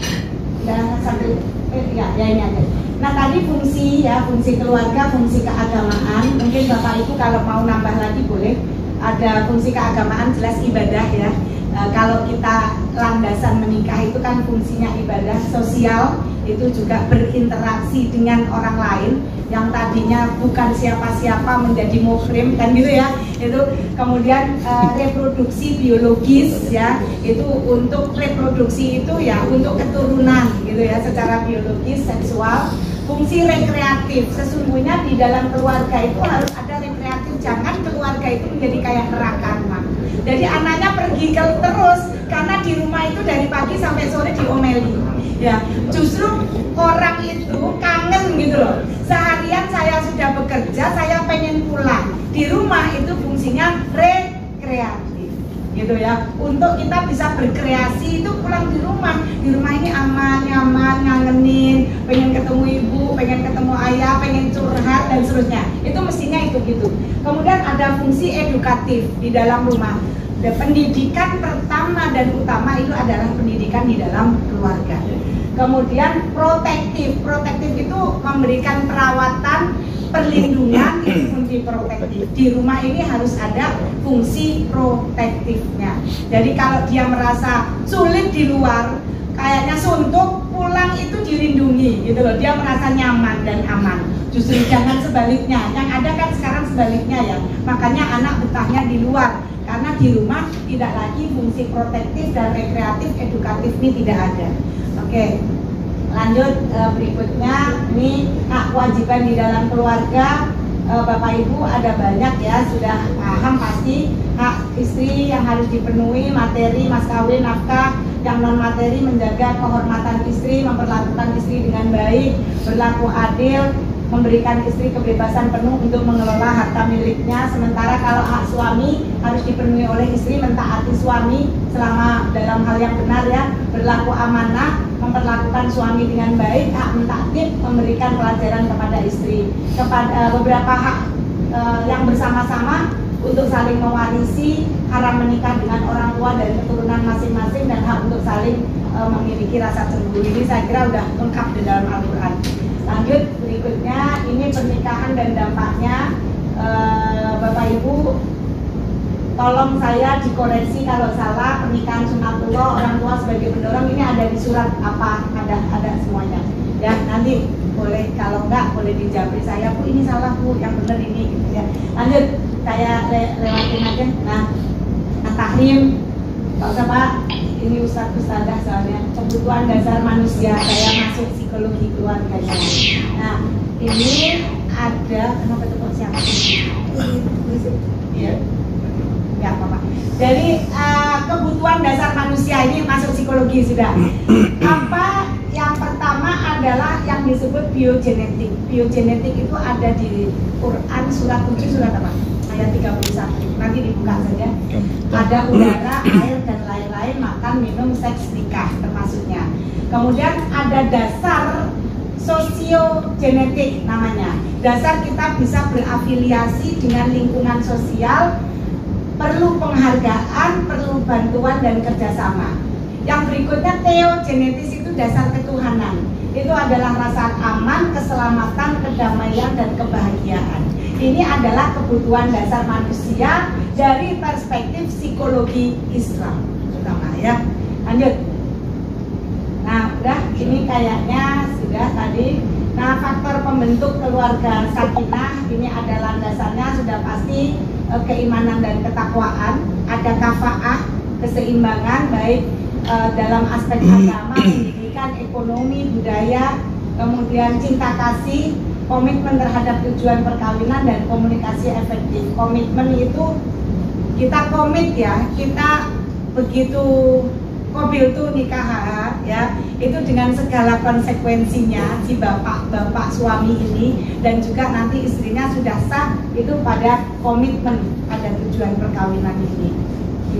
ini aja. Nah tadi fungsi keluarga, fungsi keagamaan. Mungkin Bapak Ibu kalau mau nambah lagi boleh. Ada fungsi keagamaan, jelas ibadah ya. Kalau kita landasan menikah itu kan fungsinya ibadah sosial, itu juga berinteraksi dengan orang lain yang tadinya bukan siapa-siapa menjadi muhrim kan gitu ya. Itu kemudian reproduksi biologis ya, itu untuk reproduksi itu ya untuk keturunan gitu ya, secara biologis, seksual. Fungsi rekreatif, sesungguhnya di dalam keluarga itu harus ada rekreatif, jangan keluarga itu menjadi kayak neraka rumah. Jadi anaknya pergi terus karena di rumah itu dari pagi sampai sore diomeli. Ya, justru orang itu kangen gitu loh. Seharian saya sudah bekerja, saya pengen pulang. Di rumah itu fungsinya rekreatif. Gitu ya, untuk kita bisa berkreasi itu pulang di rumah. Di rumah ini aman, nyaman, ngangenin, pengen ketemu ibu, pengen ketemu ayah, pengen curhat dan seterusnya. Itu mestinya itu gitu. Kemudian ada fungsi edukatif di dalam rumah. Pendidikan pertama dan utama itu adalah pendidikan di dalam keluarga. Kemudian protektif itu memberikan perawatan, perlindungan, itu fungsi protektif. Di rumah ini harus ada fungsi protektifnya. Jadi kalau dia merasa sulit di luar, kayaknya suntuk, pulang itu dilindungi gitu loh. Dia merasa nyaman dan aman. Justru jangan sebaliknya. Yang ada kan sekarang sebaliknya ya. Makanya anak betahnya di luar. Karena di rumah tidak lagi fungsi protektif dan rekreatif, edukatif ini tidak ada. Oke, lanjut berikutnya, ini hak kewajiban di dalam keluarga. Bapak Ibu ada banyak ya, sudah paham pasti hak istri yang harus dipenuhi, materi, mas kawin, nafkah. Yang non materi menjaga kehormatan istri, memperlakukan istri dengan baik, berlaku adil, memberikan istri kebebasan penuh untuk mengelola harta miliknya. Sementara kalau hak suami harus dipenuhi oleh istri, mentaati suami selama dalam hal yang benar ya, berlaku amanah, memperlakukan suami dengan baik, hak mentaati, memberikan pelajaran kepada istri. Kepada beberapa hak yang bersama-sama untuk saling mewarisi, haram menikah dengan orang tua dan keturunan masing-masing, dan hak untuk saling memiliki rasa cemburu. Ini saya kira udah lengkap di dalam Al-Quran. Lanjut berikutnya, ini pernikahan dan dampaknya. Bapak Ibu tolong saya dikoreksi kalau salah. Pernikahan sunatullah, orang tua sebagai pendorong, ini ada di surat apa, ada semuanya ya. Nanti boleh, kalau enggak boleh dijawab saya, Bu ini salah Bu, yang benar ini gitu ya. Lanjut, saya lewatin aja. Nah, tahrim, nggak usah Pak, ini ustadzah soalnya. Kebutuhan dasar manusia, saya masuk psikologi keluarganya. Nah, ini ada, kenapa itu kok siapa? Iya, ya apa-apa. Jadi kebutuhan dasar manusia ini masuk psikologi sudah. Apa yang pertama adalah yang disebut biogenetik. Biogenetik itu ada di Quran surat 7 surat apa? Ayat 31. Nanti dibuka saja. Ada udara, air dan lain-lain, makan, minum, seks, nikah termasuknya. Kemudian ada dasar sosiogenetik namanya. Dasar kita bisa berafiliasi dengan lingkungan sosial, perlu penghargaan, perlu bantuan dan kerjasama. Yang berikutnya teogenetis, itu dasar ketuhanan. Itu adalah rasa aman, keselamatan, kedamaian dan kebahagiaan. Ini adalah kebutuhan dasar manusia dari perspektif psikologi Islam terutama ya. Lanjut. Nah, udah ini kayaknya sudah tadi. Nah, faktor pembentuk keluarga sakinah ini ada landasannya sudah pasti keimanan dan ketakwaan, ada kafaah, keseimbangan baik dalam aspek agama, pendidikan, ekonomi, budaya, kemudian cinta kasih, komitmen terhadap tujuan perkawinan dan komunikasi efektif. Komitmen itu kita komit ya, kita begitu Kobil tuh nikah ya, itu dengan segala konsekuensinya si bapak suami ini dan juga nanti istrinya sudah sah itu pada komitmen pada tujuan perkawinan ini.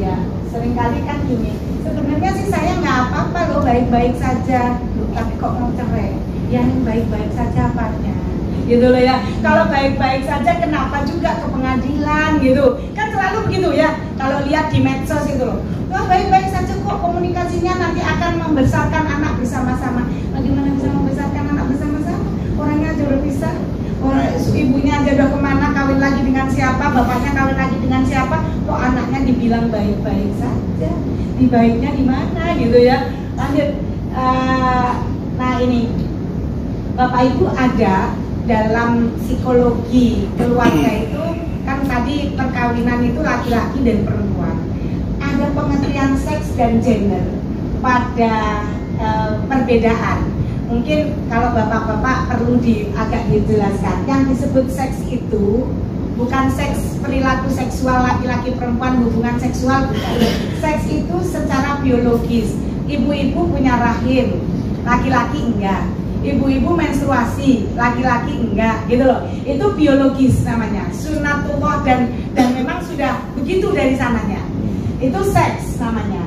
Ya, seringkali kan gini, sebenarnya sih saya nggak apa-apa loh, baik-baik saja, tapi kok mau cerai? Yang baik-baik saja apanya? Gitu loh ya. Kalau baik-baik saja kenapa juga ke pengadilan gitu? Kan selalu begitu ya. Kalau lihat di medsos itu loh. Wah, baik-baik saja kok, komunikasinya nanti akan membesarkan anak bersama-sama. Bagaimana bisa membesarkan anak bersama-sama? Orangnya aja udah pisah. Orang ibunya aja udah kemana, kawin lagi dengan siapa, bapaknya kawin lagi dengan siapa, kok anaknya dibilang baik-baik saja. Di baiknya di mana gitu ya. Lanjut. Nah ini Bapak Ibu ada dalam psikologi keluarga itu kan tadi perkawinan itu laki-laki dan perempuan. Ada pengertian seks dan gender pada perbedaan. Mungkin kalau bapak-bapak perlu agak dijelaskan. Yang disebut seks itu bukan seks perilaku seksual laki-laki perempuan hubungan seksual bukan. Seks itu secara biologis. Ibu-ibu punya rahim, laki-laki enggak. Ibu-ibu menstruasi, laki-laki enggak, gitu loh. Itu biologis namanya, sunatullah dan memang sudah begitu dari sananya. Itu seks namanya.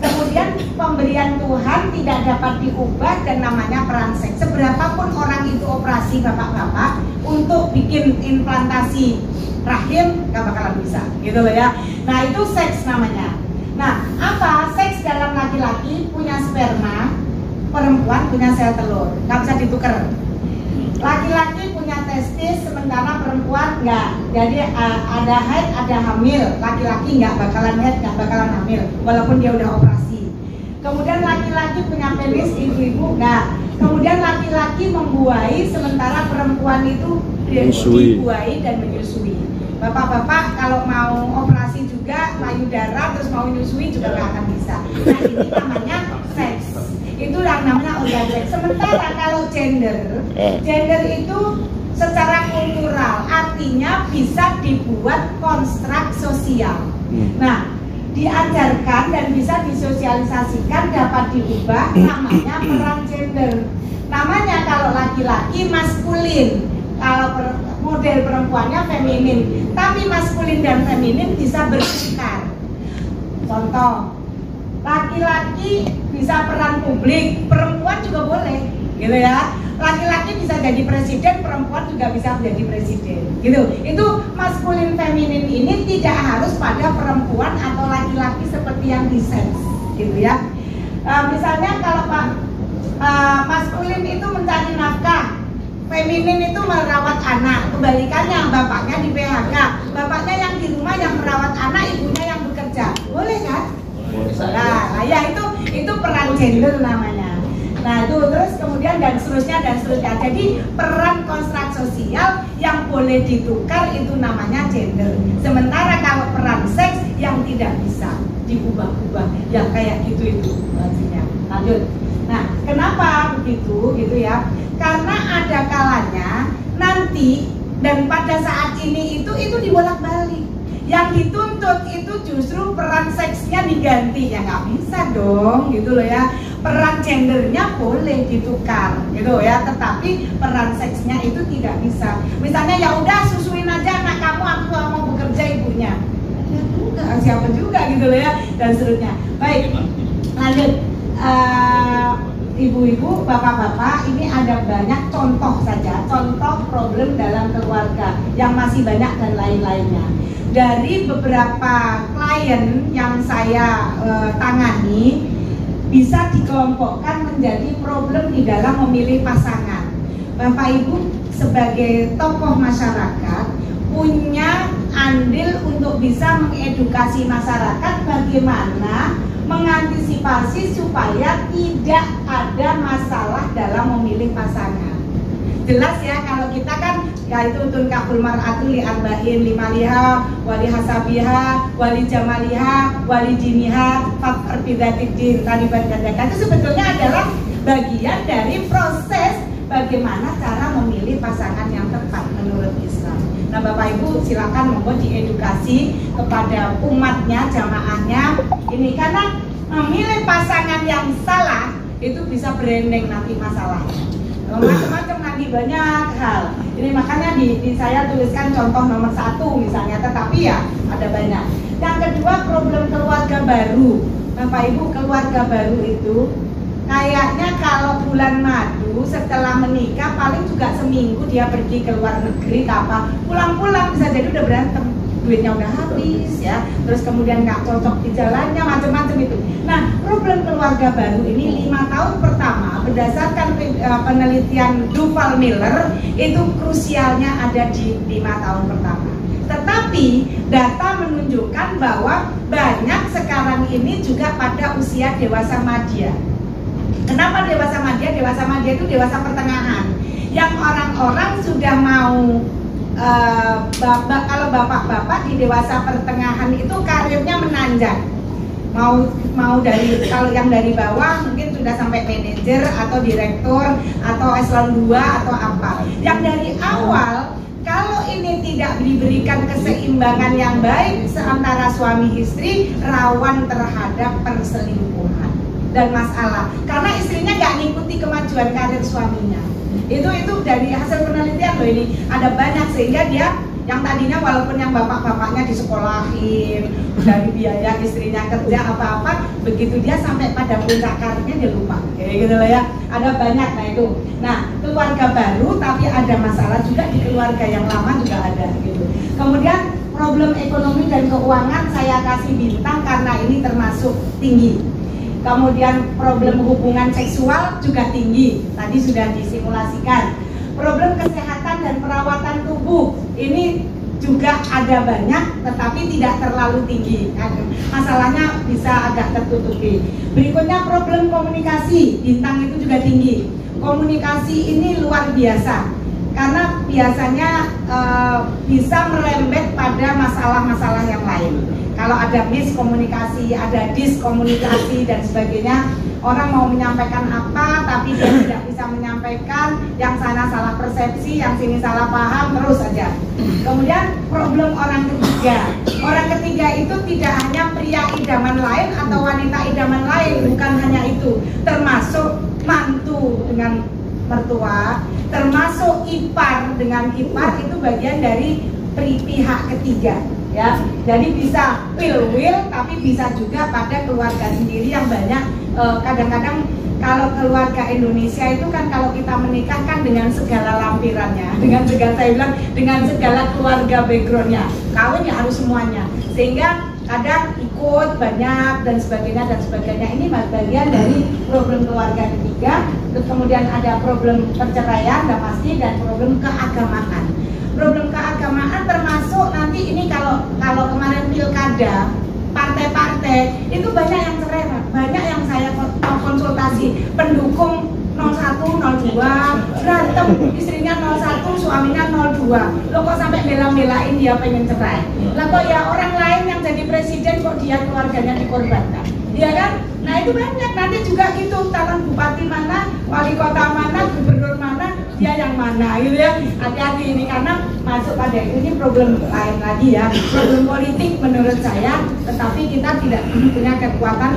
Kemudian pemberian Tuhan tidak dapat diubah dan namanya peran seks. Seberapapun orang itu operasi bapak-bapak untuk bikin implantasi rahim nggak bakalan bisa, gitu loh ya. Nah itu seks namanya. Nah apa seks dalam laki-laki punya sperma, perempuan punya sel telur, nggak bisa ditukar. Laki-laki punya testis, sementara perempuan nggak. Jadi ada haid, ada hamil. Laki-laki nggak bakalan haid, nggak bakalan hamil, walaupun dia udah operasi. Kemudian laki-laki punya penis, ibu-ibu nggak. Kemudian laki-laki membuahi, sementara perempuan itu dibuahi dan menyusui. Bapak-bapak kalau mau operasi juga payudara terus mau menyusui juga nggak akan bisa. Nah ini namanya seks. Itu yang namanya organ seks. Sementara kalau gender itu secara kultural artinya bisa dibuat konstruk sosial. Nah diajarkan dan bisa disosialisasikan dapat diubah namanya peran gender. Namanya kalau laki-laki maskulin, kalau model perempuannya feminin, tapi maskulin dan feminin bisa bertukar. Contoh, laki-laki bisa peran publik, perempuan juga boleh, gitu ya. Laki-laki bisa jadi presiden, perempuan juga bisa menjadi presiden, gitu. Itu maskulin feminin ini tidak harus pada perempuan atau laki-laki seperti yang di seks, gitu ya. Misalnya kalau maskulin itu mencari nafkah, feminin itu merawat anak, kebalikannya bapaknya di PHK, bapaknya yang di rumah yang merawat anak, ibunya yang bekerja, boleh kan? Nah ya itu peran gender namanya. Nah itu terus kemudian dan seterusnya. Jadi peran konstruk sosial yang boleh ditukar itu namanya gender. Sementara kalau peran seks yang tidak bisa diubah-ubah, yang kayak gitu itu artinya. Lanjut. Nah kenapa begitu gitu ya? Karena ada kalanya nanti dan pada saat ini itu dibolak-balik. Yang dituntut itu justru peran seksnya diganti, ya nggak bisa dong, gitu loh ya. Peran gendernya boleh ditukar, gitu ya. Tetapi peran seksnya itu tidak bisa. Misalnya ya udah susuin aja anak kamu, aku nggak mau bekerja ibunya. Ya enggak, siapa juga gitu loh ya, dan seterusnya. Baik, lanjut. Ibu-ibu, bapak-bapak, ini ada banyak contoh saja, contoh problem dalam keluarga yang masih banyak dan lain-lainnya. Dari beberapa klien yang saya tangani, bisa dikelompokkan menjadi problem di dalam memilih pasangan. Bapak Ibu sebagai tokoh masyarakat punya andil untuk bisa mengedukasi masyarakat bagaimana mengantisipasi supaya tidak ada masalah dalam memilih pasangan. Jelas ya, kalau kita kan ya itu tunkahul mar'atu li arba'in, limaliha, wali hasabiha, wali jamaliha, wali diniha, faqr bidzatiddin. Tadi itu sebetulnya adalah bagian dari proses bagaimana cara memilih pasangan yang tepat menurut Islam. Nah, Bapak Ibu silakan monggo diedukasi kepada umatnya, jamaahnya ini, karena memilih pasangan yang salah itu bisa berendeng nanti masalahnya. Macam-macam nanti banyak hal. Ini makanya di saya tuliskan contoh nomor 1 misalnya, tetapi ya ada banyak. Yang kedua, problem keluarga baru. Bapak Ibu, keluarga baru itu kayaknya kalau bulan madu setelah menikah paling juga seminggu dia pergi ke luar negeri, apa pulang-pulang bisa jadi udah berantem, duitnya udah habis ya, terus kemudian nggak cocok di jalannya, macam-macam itu. Nah, problem keluarga baru ini 5 tahun pertama berdasarkan penelitian Duval Miller itu krusialnya ada di 5 tahun pertama. Tetapi data menunjukkan bahwa banyak sekarang ini juga pada usia dewasa madya. Kenapa dewasa madya? Dewasa madya itu dewasa pertengahan, yang orang-orang sudah mau kalau bapak-bapak di dewasa pertengahan itu karirnya menanjak, mau dari, kalau yang dari bawah mungkin sudah sampai manajer atau direktur atau eselon 2 atau apa. Yang dari awal kalau ini tidak diberikan keseimbangan yang baik antara suami istri, rawan terhadap perselingkuhan dan masalah, karena istrinya nggak ngikuti kemajuan karir suaminya. Itu dari hasil penelitian loh, ini ada banyak, sehingga dia yang tadinya walaupun yang bapak-bapaknya disekolahin, dari biaya istrinya kerja apa-apa, begitu dia sampai pada puncak karirnya dia lupa, kayak gitu lah ya. Ada banyak. Nah itu, nah keluarga baru tapi ada masalah juga di keluarga yang lama juga ada gitu. Kemudian problem ekonomi dan keuangan saya kasih bintang karena ini termasuk tinggi. Kemudian problem hubungan seksual juga tinggi, tadi sudah disimulasikan. Problem kesehatan dan perawatan tubuh ini juga ada banyak, tetapi tidak terlalu tinggi. Masalahnya bisa agak tertutupi. Berikutnya problem komunikasi, bintang itu juga tinggi. Komunikasi ini luar biasa, karena biasanya bisa merembet pada masalah-masalah yang lain. Kalau ada miskomunikasi, ada diskomunikasi dan sebagainya, orang mau menyampaikan apa tapi dia tidak bisa menyampaikan, yang sana salah persepsi, yang sini salah paham, terus saja. Kemudian problem orang ketiga. Orang ketiga itu tidak hanya pria idaman lain atau wanita idaman lain, bukan hanya itu, termasuk mantu dengan mertua, termasuk ipar dengan ipar, itu bagian dari pihak ketiga. Ya, jadi bisa will tapi bisa juga pada keluarga sendiri yang banyak. Kadang-kadang kalau keluarga Indonesia itu kan kalau kita menikah kan dengan segala lampirannya, dengan segala, saya bilang, dengan segala keluarga backgroundnya, kawin ya harus semuanya, sehingga kadang ikut banyak dan sebagainya. Ini bagian dari problem keluarga ketiga. Terus kemudian ada problem perceraian, dan pasti, dan problem keagamaan. Problem keagamaan termasuk nanti ini kalau kemarin pilkada partai-partai itu banyak yang cerai, banyak yang saya konsultasi pendukung 01, 02 berantem, istrinya 01, suaminya 02. Lo kok sampai bela-belain dia pengen cerai? Lah kok ya orang lain yang jadi presiden kok dia keluarganya dikorbankan? Iya kan? Nah itu banyak, nanti juga gitu, calon bupati mana, wali kota mana, gubernur mana, dia yang mana gitu ya. Hati-hati ini karena masuk pada ini problem lain lagi ya, problem politik menurut saya, tetapi kita tidak punya kekuatan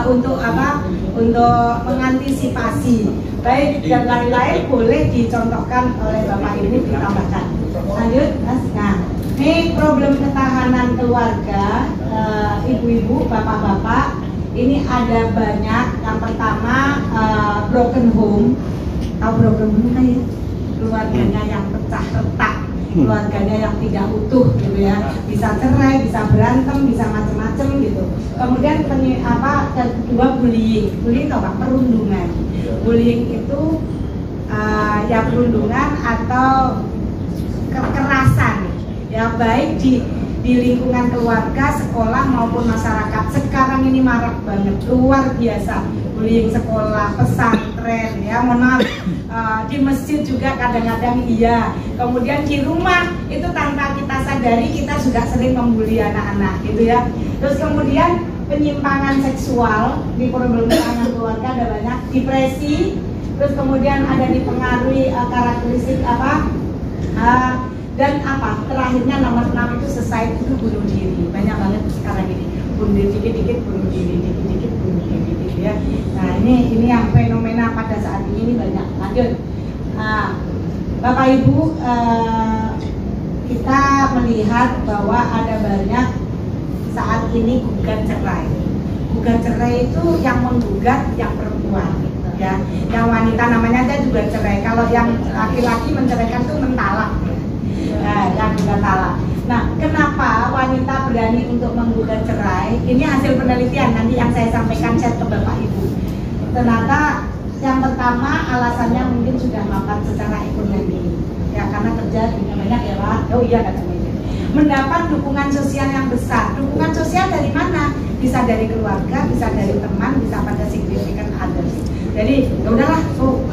untuk apa? Untuk mengantisipasi. Baik, yang lain-lain boleh dicontohkan oleh Bapak ini, ditambahkan. Lanjut, Mas. Nah, ini problem ketahanan keluarga, ibu-ibu, bapak-bapak, ini ada banyak. Yang pertama broken home. Tahu broken home kan ya? Keluarganya yang pecah retak, keluarganya yang tidak utuh gitu ya, bisa cerai, bisa berantem, bisa macam-macam gitu. Kemudian kedua bullying atau perundungan. Bullying itu ya perundungan atau kekerasan ya, baik di lingkungan keluarga, sekolah maupun masyarakat. Sekarang ini marak banget, luar biasa. Bullying sekolah, pesantren, ya mohon maaf, di masjid juga kadang-kadang iya. Kemudian di rumah itu tanpa kita sadari kita juga sering membuli anak-anak, gitu ya. Terus kemudian penyimpangan seksual di perlindungan keluarga ada banyak, depresi, terus kemudian ada dipengaruhi karakteristik dan terakhirnya nomor 6 itu suicide, itu bunuh diri. Banyak banget sekarang ini, bunuh diri dikit-dikit, bunuh diri dikit-dikit, bunuh diri gitu ya. Nah ini yang fenomena pada saat ini banyak. Lanjut, Bapak Ibu, kita melihat bahwa ada banyak saat ini gugat cerai. Gugat cerai itu yang menggugat yang perempuan, ya. Yang wanita namanya aja juga cerai. Kalau yang laki-laki menceraikan itu mentalak. Yang juga talak. Nah, kenapa wanita berani untuk menggugat cerai? Ini hasil penelitian nanti yang saya sampaikan share ke Bapak Ibu. Ternyata yang pertama alasannya mungkin sudah mapan secara ekonomi, ya karena kerja banyak ya Pak. Oh iya katanya. Mendapat dukungan sosial yang besar. Dukungan sosial dari mana? Bisa dari keluarga, bisa dari teman, bisa pada significant others. Jadi ya udahlah,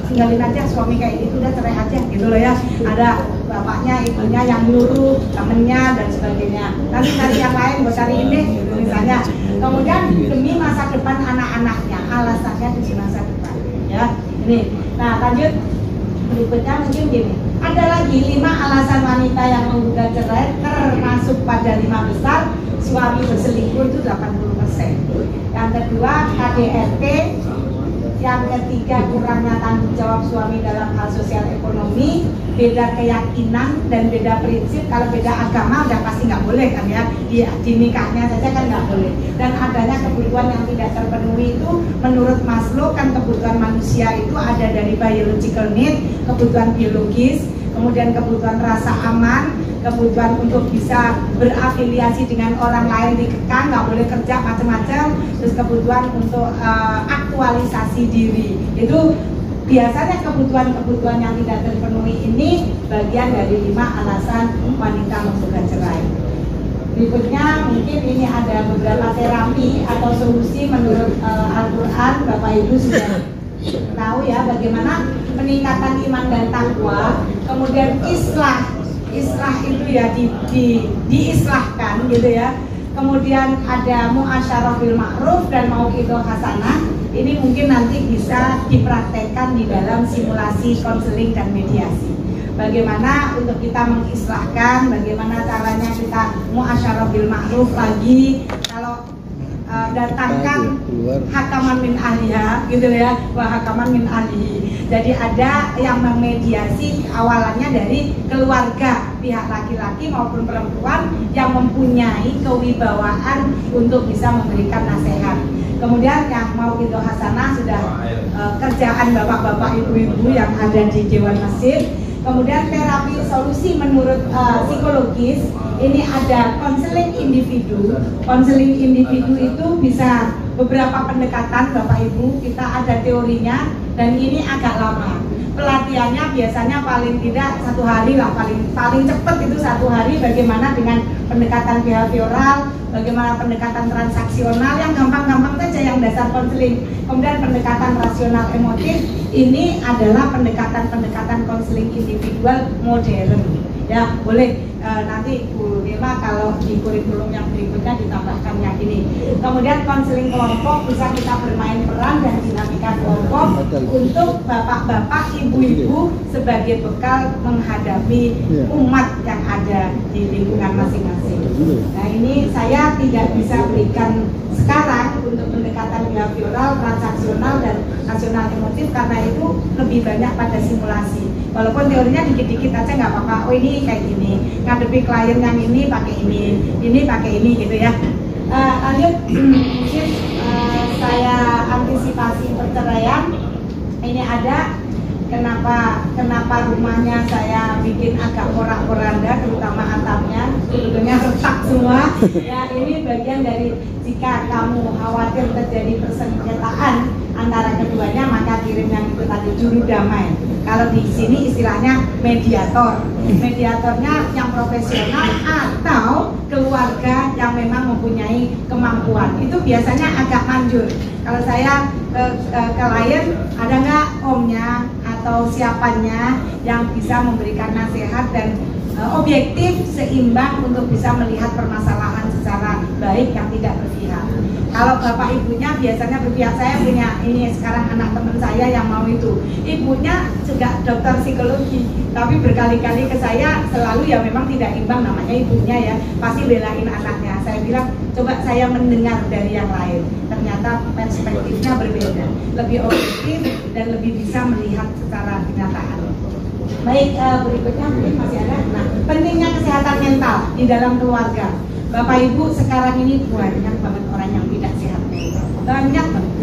tinggalin aja suami kayak gitu, udah cerai aja gitu loh ya. Ada bapaknya, ibunya yang nyuruh, temennya dan sebagainya. Nanti cari yang lain, gue cari ini gitu misalnya. Kemudian demi masa depan anak-anaknya, alasannya demi masa depan. Ya, ini. Nah lanjut berikutnya mungkin gini. Ada lagi 5 alasan wanita yang menggugat cerai, termasuk pada 5 besar. Suami berselingkuh itu 80%. Yang kedua KDRT. Yang ketiga kurangnya tanggung jawab suami dalam hal sosial ekonomi, beda keyakinan dan beda prinsip. Kalau beda agama udah pasti nggak boleh kan ya, di nikahnya saja kan nggak boleh. Dan adanya kebutuhan yang tidak terpenuhi itu menurut Maslow kan kebutuhan manusia itu ada dari biological need, kebutuhan biologis, kemudian kebutuhan rasa aman, kebutuhan untuk bisa berafiliasi dengan orang lain dikekang, nggak boleh kerja macam-macam, terus kebutuhan untuk aktualisasi diri. Itu biasanya kebutuhan-kebutuhan yang tidak terpenuhi ini bagian dari 5 alasan wanita menggugat cerai. Berikutnya mungkin ini ada beberapa terapi atau solusi menurut Al-Quran. Bapak Ibu sudah tahu ya bagaimana peningkatan iman dan takwa, kemudian islah itu ya diislahkan gitu ya. Kemudian ada muasyarah bil ma'ruf dan mau'idhah hasanah. Ini mungkin nanti bisa dipraktekkan di dalam simulasi konseling dan mediasi. Bagaimana untuk kita mengislahkan, bagaimana caranya kita muasyarah bil ma'ruf lagi. Kalau datangkan hakaman min ahliha gitu ya, wa hakaman min ahlihi. Jadi ada yang memediasi awalannya dari keluarga, pihak laki-laki maupun perempuan yang mempunyai kewibawaan untuk bisa memberikan nasihat. Kemudian yang mau itu hasanah sudah kerjaan bapak-bapak ibu-ibu yang ada di Dewan Masjid. Kemudian terapi solusi menurut psikologis, ini ada konseling individu. Konseling individu itu bisa beberapa pendekatan Bapak Ibu, kita ada teorinya dan ini agak lama. Pelatihannya biasanya paling tidak 1 hari lah, paling cepat itu 1 hari. Bagaimana dengan pendekatan behavioral, bagaimana pendekatan transaksional yang gampang-gampang saja yang dasar konseling. Kemudian pendekatan rasional emotif, ini adalah pendekatan konseling individual modern. Ya boleh nanti Bu Nirma kalau di kurikulum yang berikutnya ditambahkan yang ini. Kemudian konseling kelompok, bisa kita bermain peran dan dinamika kelompok untuk bapak-bapak, ibu-ibu sebagai bekal menghadapi umat yang ada di lingkungan masing-masing. Nah ini saya tidak bisa berikan sekarang untuk pendekatan behavioral, transaksional dan rasional emotif karena itu lebih banyak pada simulasi. Walaupun teorinya dikit-dikit aja nggak apa-apa. Oh ini kayak gini, ngadepi klien yang ini pakai ini pakai ini gitu ya. Lanjut, mungkin saya antisipasi perceraian. Ini ada kenapa rumahnya saya bikin agak porak-poranda, terutama atapnya, sebetulnya retak semua. Ya ini bagian dari jika kamu khawatir terjadi persengketaan antara keduanya, maka kirim yang itu tadi, juru damai. Kalau di sini istilahnya mediator. Mediatornya yang profesional atau keluarga yang memang mempunyai kemampuan. Itu biasanya agak manjur. Kalau saya ke klien, ada nggak omnya atau siapanya yang bisa memberikan nasihat dan objektif, seimbang untuk bisa melihat permasalahan secara baik yang tidak berpihak. Kalau bapak ibunya biasanya berpihak. Saya punya ini sekarang anak teman saya yang mau itu, ibunya juga dokter psikologi, tapi berkali-kali ke saya selalu ya memang tidak imbang, namanya ibunya ya, pasti belain anaknya. Saya bilang coba saya mendengar dari yang lain, ternyata perspektifnya berbeda, lebih objektif dan lebih bisa melihat secara kenyataan. Baik, berikutnya mungkin masih ada. Nah, pentingnya kesehatan mental di dalam keluarga. Bapak Ibu sekarang ini banyak banget orang yang tidak sehat mental. Banyak banget.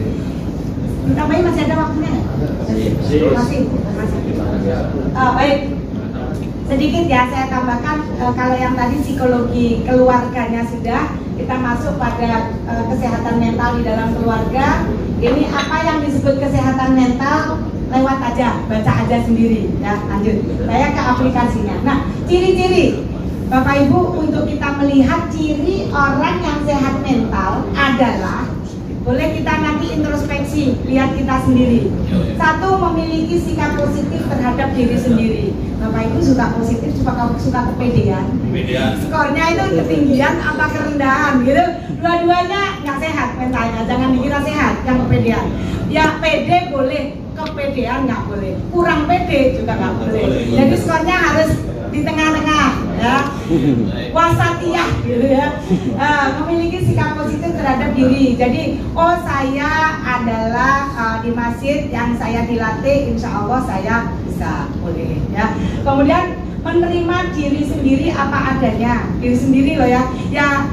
Tambahin masih ada waktunya nggak? Masih. Baik. Sedikit ya saya tambahkan, kalau yang tadi psikologi keluarganya sudah, kita masuk pada kesehatan mental di dalam keluarga. Ini apa yang disebut kesehatan mental? Lewat aja, baca aja sendiri ya. Lanjut, saya ke aplikasinya. Nah, ciri-ciri Bapak Ibu untuk kita melihat ciri orang yang sehat mental adalah, boleh kita nanti introspeksi, lihat kita sendiri. Satu, memiliki sikap positif terhadap diri sendiri. Bapak Ibu suka positif, suka kepedean. Skornya itu ketinggian apa kerendahan gitu. Dua-duanya nggak sehat mentalnya, jangan dikira sehat yang kepedean. Ya pede boleh, kepedean nggak boleh. Kurang pede juga nggak boleh. Jadi skornya harus di tengah-tengah ya, wasatiyah gitu ya. Memiliki sikap positif terhadap diri. Jadi oh saya adalah di masjid yang saya dilatih, insya Allah saya bisa, boleh ya. Kemudian menerima diri sendiri apa adanya, diri sendiri loh ya. Ya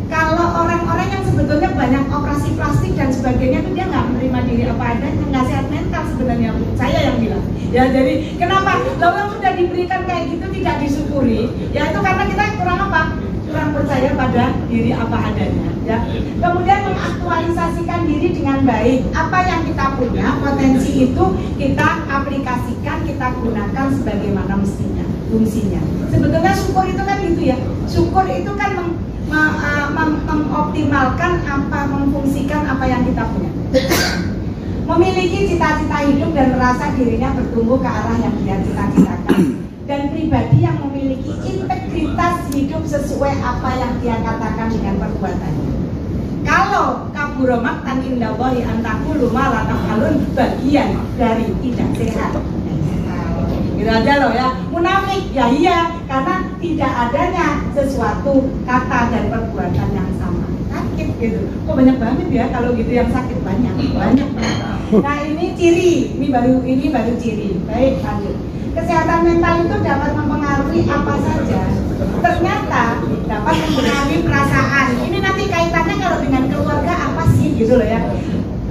kalau orang-orang yang sebetulnya banyak operasi plastik dan sebagainya itu dia nggak menerima diri apa adanya, nggak sehat mental sebenarnya, saya yang bilang ya. Jadi kenapa kalau sudah diberikan kayak gitu tidak disyukuri, ya itu karena kita kurang apa, kurang percaya pada diri apa adanya ya. Kemudian mengaktualisasikan diri dengan baik, apa yang kita punya potensi itu kita aplikasikan, kita gunakan sebagaimana mestinya, fungsinya. Sebetulnya syukur itu kan gitu ya, syukur itu kan mengoptimalkan apa, memfungsikan apa yang kita punya. Memiliki cita-cita hidup dan merasa dirinya bertumbuh ke arah yang dia cita-citakan. Dan pribadi yang memiliki integritas hidup sesuai apa yang dia katakan dengan perbuatannya. Kalau kabura maqtan indallahi an taqulu ma la taf'alun, bagian dari tidak sehat. Gitu aja loh ya. Munafik ya iya, karena tidak adanya sesuatu kata dan perbuatan yang sama. Sakit gitu. Kok banyak banget ya kalau gitu yang sakit, banyak. Nah ini ciri, ini baru ciri. Baik, lanjut. Kesehatan mental itu dapat mempengaruhi apa saja. Ternyata dapat mempengaruhi perasaan. Ini nanti kaitannya kalau dengan keluarga apa sih gitu loh ya.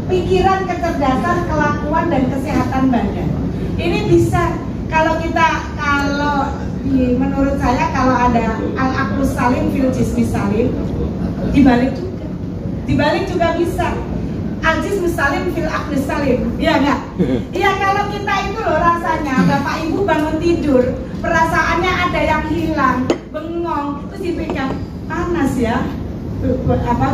Pikiran, kecerdasan, kelakuan dan kesehatan badan. Ini bisa kalau menurut saya kalau ada al-aqlus salim fil jismi salim, dibalik juga bisa al-jismu salim fil aqlis salim, iya nggak? Iya, kalau kita itu loh rasanya Bapak Ibu bangun tidur perasaannya ada yang hilang, bengong, terus dipegang, panas ya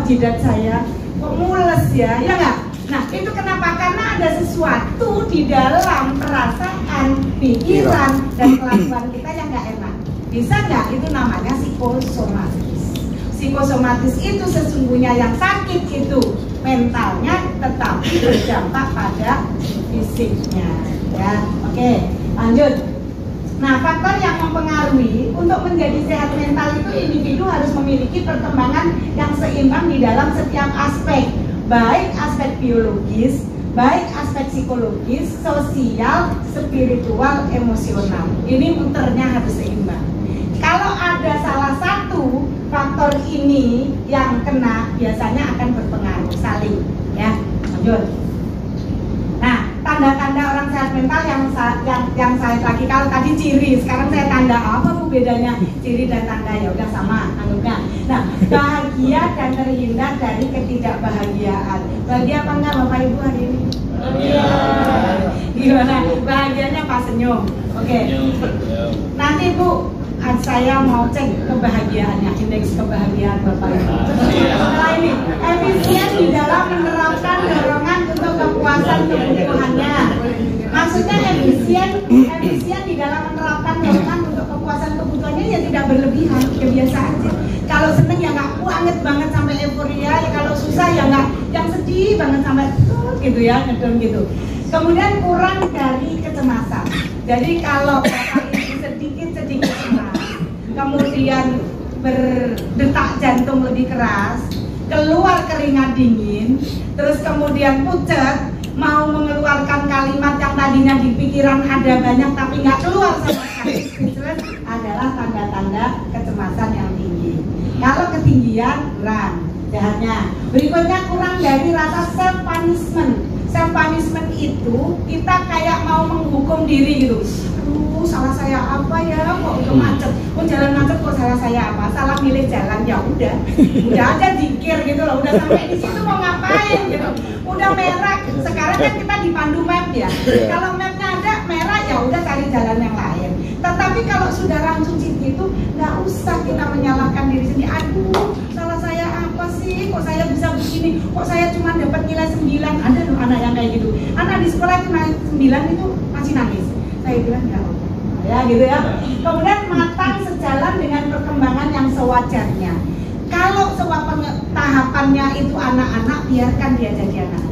jidat saya, kok mules ya nggak? Nah itu kenapa? Karena ada sesuatu di dalam perasaan, pikiran, dan kelakuan kita yang nggak enak. Bisa nggak? Itu namanya psikosomatis. Psikosomatis itu sesungguhnya yang sakit itu mentalnya, tetapi berdampak pada fisiknya. Ya, oke, lanjut. Nah, faktor yang mempengaruhi untuk menjadi sehat mental itu individu harus memiliki perkembangan yang seimbang di dalam setiap aspek. Baik aspek biologis, baik aspek psikologis, sosial, spiritual, emosional. Ini muternya harus seimbang. Kalau ada salah satu faktor ini yang kena, biasanya akan berpengaruh saling ya. Lanjut. Nah, tanda-tanda orang sehat mental yang saya lagi, kalau tadi ciri, sekarang saya tanda. Apa Bu bedanya ciri dan tanda? Ya udah sama anggapnya. Nah, bahagia dan terhindar dari ketidakbahagiaan. Bahagia apa enggak Bapak Ibu hari ini? Bahagia. Gimana? Bahagianya pas senyum. Oke. Nanti Bu, saya mau cek kebahagiaannya, indeks kebahagiaan Bapak Ibu. Nah ini, efisien di dalam menerapkan dorongan untuk kepuasan kebutuhannya. Maksudnya efisien di dalam menerapkan dorongan untuk kepuasan kebutuhannya ya tidak berlebihan, ya biasa aja. Kalau seneng ya nggak banget sampai euforia, ya kalau susah ya nggak yang sedih banget sampai gitu ya, ngedon gitu. Kemudian kurang dari kecemasan. Jadi kalau Bapak Ibu sedikit cemas, kemudian berdetak jantung lebih keras, keluar keringat dingin, terus kemudian pucat, mau mengeluarkan kalimat yang tadinya di pikiran ada banyak tapi nggak keluar sama sekali, adalah tanda-tanda kecemasan yang tinggi. Kalau ketinggian, run, jahatnya. Berikutnya kurang dari rasa self punishment. Self punishment itu kita kayak mau menghukum diri gitu. Aduh, salah saya apa ya? Kok udah macet? Kok jalan macet kok salah saya apa? Salah milih jalan ya udah aja zikir gitu loh. Udah sampai di situ mau ngapain gitu? Udah merah. Sekarang kan kita dipandu map ya. Kalau mapnya ada merah ya udah cari jalan yang lain. Tetapi kalau sudah langsung situ nggak usah kita menyalahkan diri sendiri. Aduh, salah saya apa sih? Kok saya bisa begini? Kok saya cuma dapat nilai 9? Ada loh anak yang kayak gitu. Anak di sekolah itu 9 itu masih nangis. Saya bilang ya gitu ya. Kemudian matang sejalan dengan perkembangan yang sewajarnya. Kalau tahapannya itu anak-anak, biarkan dia jadi anak.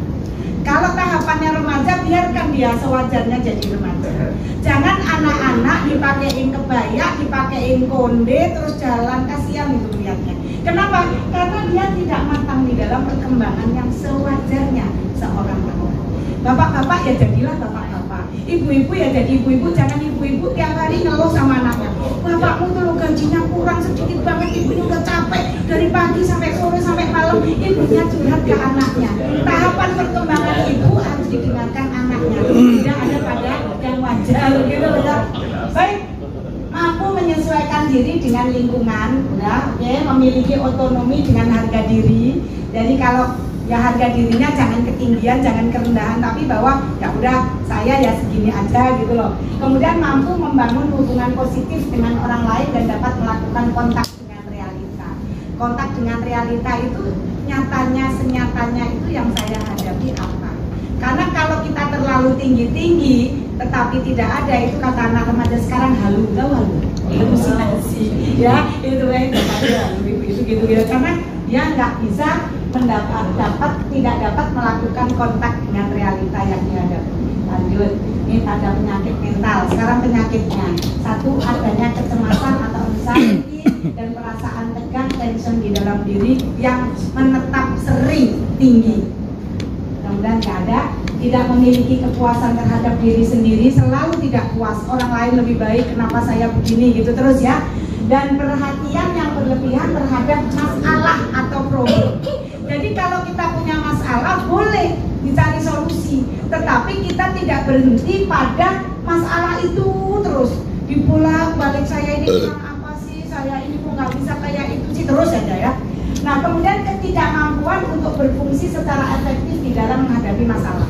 Kalau tahapannya remaja, biarkan dia sewajarnya jadi remaja. Jangan anak-anak dipakein kebaya, dipakein konde, terus jalan, kasihan itu lihatnya. Kenapa? Karena dia tidak matang di dalam perkembangan yang sewajarnya seorang remaja. Bapak-bapak ya jadilah bapak-bapak, ibu-ibu ya jadi ibu-ibu. Jangan ibu-ibu tiap hari ngeluh sama anaknya. Bapakmu tuh lo gajinya kurang sedikit banget, ibunya udah capek dari pagi sampai sore sampai malam. Ibunya curhat ke anaknya. Tahapan perkembangan ibu harus didengarkan anaknya, tidak ada pada yang wajar gitu ya. Baik, mampu menyesuaikan diri dengan lingkungan, ya, memiliki otonomi dengan harga diri. Jadi kalau ya harga dirinya jangan ketinggian, jangan kerendahan, tapi bahwa ya udah saya ya segini aja gitu loh. Kemudian mampu membangun hubungan positif dengan orang lain dan dapat melakukan kontak dengan realita. Kontak dengan realita itu nyatanya, senyatanya itu yang saya hadapi apa. Karena kalau kita terlalu tinggi-tinggi tetapi tidak ada, itu kata anak remaja sekarang halusinasi ya, itu itu gitu karena dia nggak bisa tidak dapat melakukan kontak dengan realita yang dihadapi. Lanjut, ini tanda penyakit mental. Sekarang penyakitnya, satu, adanya kecemasan atau anxiety dan perasaan tegang, tension di dalam diri yang menetap sering tinggi. Kemudian ada, tidak memiliki kepuasan terhadap diri sendiri, selalu tidak puas, orang lain lebih baik, kenapa saya begini gitu terus ya. Dan perhatian yang berlebihan terhadap masalah atau problem. Jadi kalau kita punya masalah boleh dicari solusi, tetapi kita tidak berhenti pada masalah itu terus. Dibolak-balik, saya ini kurang apa sih, saya ini kok nggak bisa kayak itu sih, terus aja ya. Nah kemudian ketidakmampuan untuk berfungsi secara efektif di dalam menghadapi masalah.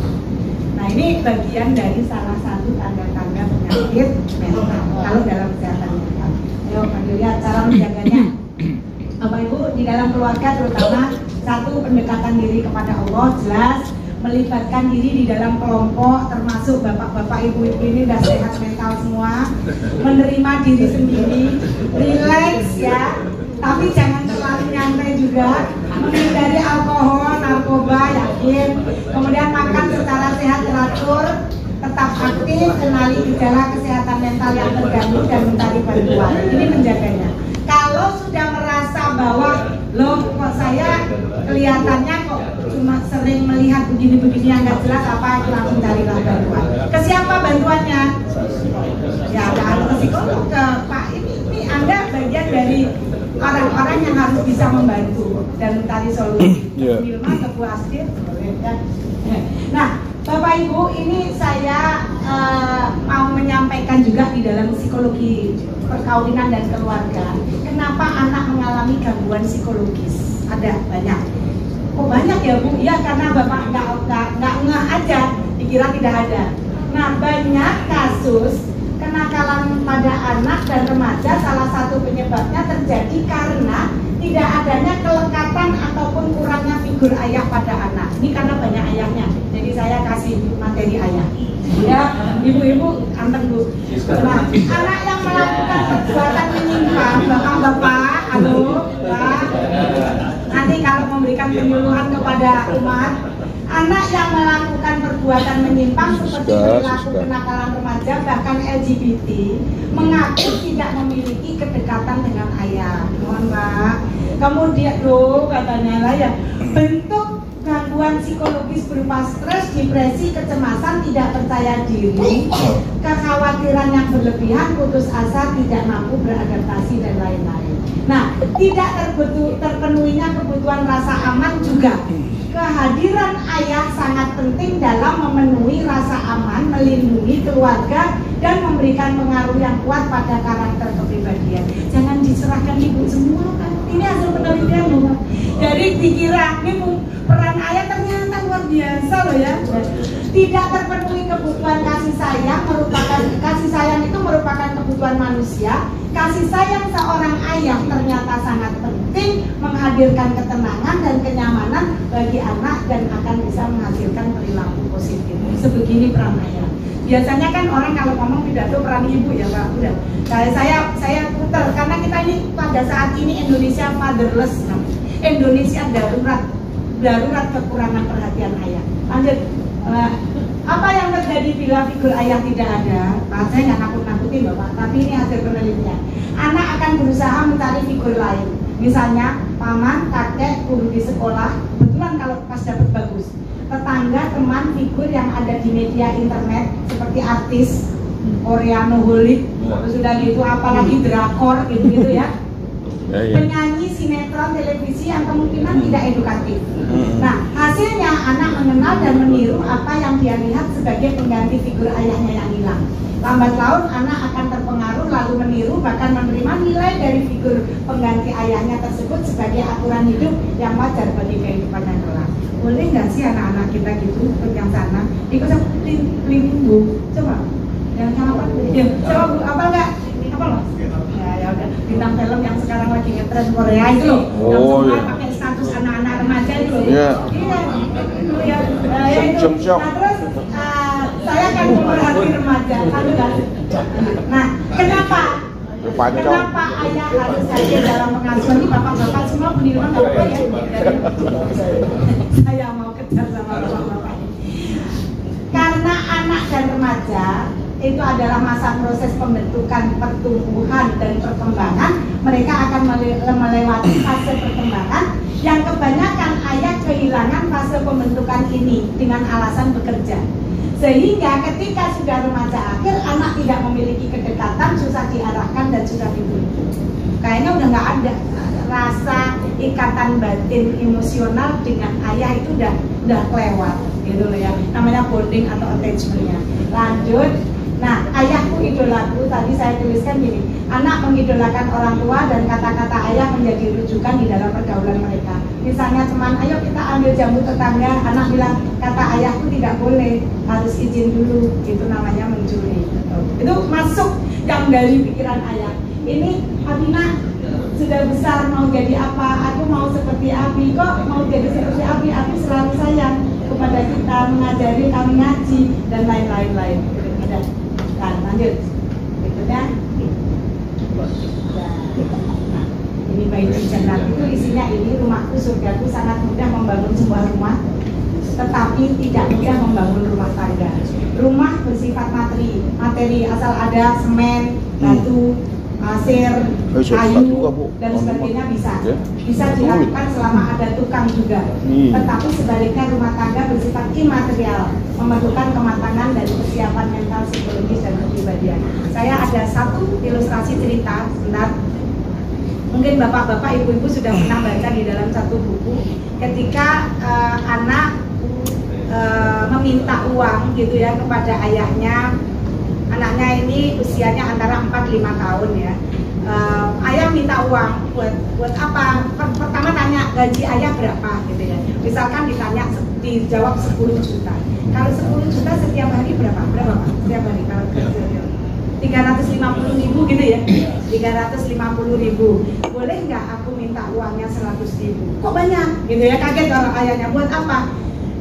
Nah ini bagian dari salah satu tanda-tanda penyakit mental kalau dalam kesehatan mental. Ayo lihat cara menjaganya. Bapak Ibu, di dalam keluarga terutama, satu, pendekatan diri kepada Allah, jelas, melibatkan diri di dalam kelompok, termasuk bapak-bapak, ibu-ibu ini udah sehat mental semua, menerima diri sendiri, relax ya, tapi jangan terlalu nyantai juga, menghindari alkohol, narkoba, yakin, kemudian makan secara sehat teratur, tetap aktif, kenali gejala kesehatan mental yang terganggu dan mencari bantuan. Ini menjaganya. Kalau sudah merasa bahwa loh kok saya kelihatannya kok cuma sering melihat begini-begini yang nggak jelas apa, itu langsung carilah bantuan. Ke siapa bantuannya? Ya kalau ke psikolog, ke Pak ini Anda bagian dari orang-orang yang harus bisa membantu dan mencari solusi. Dilma ke Bu Asdir. Nah, Bapak Ibu, ini saya mau menyampaikan juga di dalam psikologi perkawinan dan keluarga. Kenapa anak mengalami gangguan psikologis? Ada banyak. Oh banyak ya Bu? Ya karena Bapak nggak ngeh aja, dikira tidak ada. Nah banyak kasus kenakalan pada anak dan remaja, salah satu penyebabnya terjadi karena tidak adanya kelekatan ataupun kurangnya figur ayah pada anak. Ini karena banyak ayahnya, jadi saya kasih materi ayah. Ya, ibu-ibu anteng Bu. Nah, anak yang melakukan perbuatan menyimpang, bapak-bapak, halo, Pak. Nanti kalau memberikan penyuluhan kepada umat, anak yang melakukan perbuatan menyimpang seperti perilaku kenakalan remaja bahkan LGBT mengaku tidak memiliki kedekatan dengan ayah. Mohon Pak. Kemudian katanya lah ya, bentuk gangguan psikologis berupa stres, depresi, kecemasan, tidak percaya diri, kekhawatiran yang berlebihan, putus asa, tidak mampu beradaptasi dan lain-lain. Nah, tidak terpenuhinya kebutuhan rasa aman juga. Kehadiran ayah sangat penting dalam memenuhi rasa aman, melindungi keluarga, dan memberikan pengaruh yang kuat pada karakter kepribadian. Jangan diserahkan ibu semua kan. Ini hasil penelitian loh. Jadi dikira ini peran ayah ternyata luar biasa loh ya. Tidak terpenuhi kebutuhan kasih sayang itu merupakan kebutuhan manusia. Kasih sayang seorang ayah ternyata sangat penting, menghadirkan ketenangan dan kenyamanan bagi anak dan akan bisa menghasilkan perilaku positif. Sebegini peran ayah. Biasanya kan orang kalau ngomong pidato peran ibu ya Pak, udah. Saya putar karena kita ini pada saat ini Indonesia fatherless, Indonesia darurat kekurangan perhatian ayah. Lanjut. Apa yang terjadi bila figur ayah tidak ada? Saya nggak nakut-nakutin Bapak, tapi ini hasil penelitian. Anak akan berusaha mencari figur lain. Misalnya paman, kakek, guru di sekolah, kebetulan kalau pas dapat bagus. Tetangga, teman, figur yang ada di media internet seperti artis, Koreanoholik, sudah gitu apalagi drakor gitu ya. Penyanyi sinetron televisi yang kemungkinan tidak edukatif. Nah, hasilnya anak mengenal dan meniru apa yang dia lihat sebagai pengganti figur ayahnya yang hilang. Lambat laun anak akan terpengaruh lalu meniru bahkan menerima nilai dari figur pengganti ayahnya tersebut sebagai aturan hidup yang wajar bagi kehidupan yang kelak. Boleh nggak sih anak-anak kita gitu untuk yang sana? Ikut sama link Bu, coba. Yang sama apa? Ya, coba Bu, apa enggak? Apa loh? Ya udah, bintang film yang sekarang lagi ngetren Korea itu loh. Yang semua pakai status anak-anak remaja itu loh. Iya. Iya. Itu. Nah terus saya akan memperhati remaja, kan? Nah, kenapa ayah harus hadir dalam pengasuhan? Ini bapak-bapak semua penilaian nggak apa ya? Saya mau kejar sama bapak-bapak. Karena anak dan remaja itu adalah masa proses pembentukan, pertumbuhan dan perkembangan. Mereka akan melewati fase perkembangan yang kebanyakan ayah kehilangan fase pembentukan ini dengan alasan bekerja. Sehingga ketika sudah remaja akhir, anak tidak memiliki kedekatan, susah diarahkan dan susah dibujuk. Kayaknya udah nggak ada rasa ikatan batin emosional dengan ayah, itu udah kelewat gitu loh ya. Namanya bonding atau attachmentnya. Lanjut. Nah, ayahku idolaku, tadi saya tuliskan gini, anak mengidolakan orang tua dan kata-kata ayah menjadi rujukan di dalam pergaulan mereka. Misalnya teman, ayo kita ambil jamu tetangga, anak bilang, kata ayahku tidak boleh, harus izin dulu, itu namanya mencuri. Itu masuk yang dari pikiran ayah. Ini Abina sudah besar, mau jadi apa? Aku mau seperti Abi. Kok mau jadi seperti Abi? Abi selalu sayang kepada kita, mengajari kami ngaji dan lain-lain. Ada. Nah, lanjut. Berikutnya. Nah, ini bait jannah itu isinya ini, rumahku surgaku sangat mudah membangun sebuah rumah, tetapi tidak mudah membangun rumah tangga. Rumah bersifat materi asal ada semen, batu, pasir, kayu dan sebagainya bisa dilakukan selama ada tukang juga. Tetapi sebaliknya rumah tangga bersifat imaterial, memerlukan kematangan dan kesiapan mental, psikologis dan kepribadian. Saya ada satu ilustrasi cerita sebentar. Mungkin bapak-bapak, ibu-ibu sudah pernah baca di dalam satu buku ketika anak meminta uang gitu ya kepada ayahnya. Anaknya ini usianya antara 4-5 tahun ya. Ayah minta uang buat apa? Pertama tanya gaji ayah berapa gitu ya. Misalkan dijawab 10 juta. Kalau 10 juta setiap hari berapa? Berapa Pak? Setiap hari kalau kerja 350.000 gitu ya. 350.000. Boleh nggak aku minta uangnya 100.000? Kok banyak? Gitu ya, kaget orang ayahnya. Buat apa?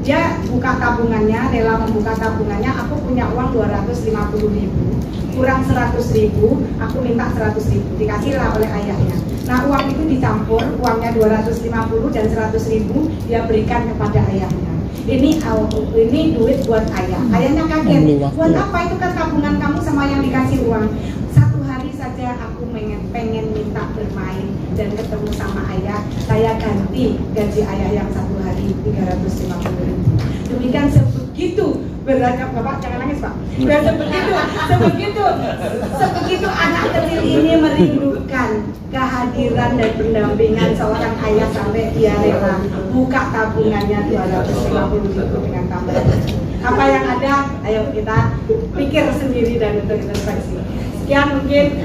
Dia buka tabungannya, rela membuka tabungannya. Aku punya uang 250.000, kurang 100.000, aku minta 100.000, dikasihlah oleh ayahnya. Nah uang itu dicampur, uangnya 250 dan 100.000 dia berikan kepada ayahnya. Ini duit buat ayah. Ayahnya kaget. Buat apa? Itu kan tabungan kamu sama yang dikasih uang. Satu hari saja aku pengen minta bermain dan ketemu sama ayah, saya ganti gaji ayah yang satu hari 350.000. Demikian sebegitu beratnya Bapak, jangan nangis Pak. Dan sebegitu anak kecil ini merindukan kehadiran dan pendampingan seorang ayah sampai dia rela buka tabungannya 250.000 dengan tambahan. Apa yang ada, ayo kita pikir sendiri dan untuk introspeksi. Sekian mungkin.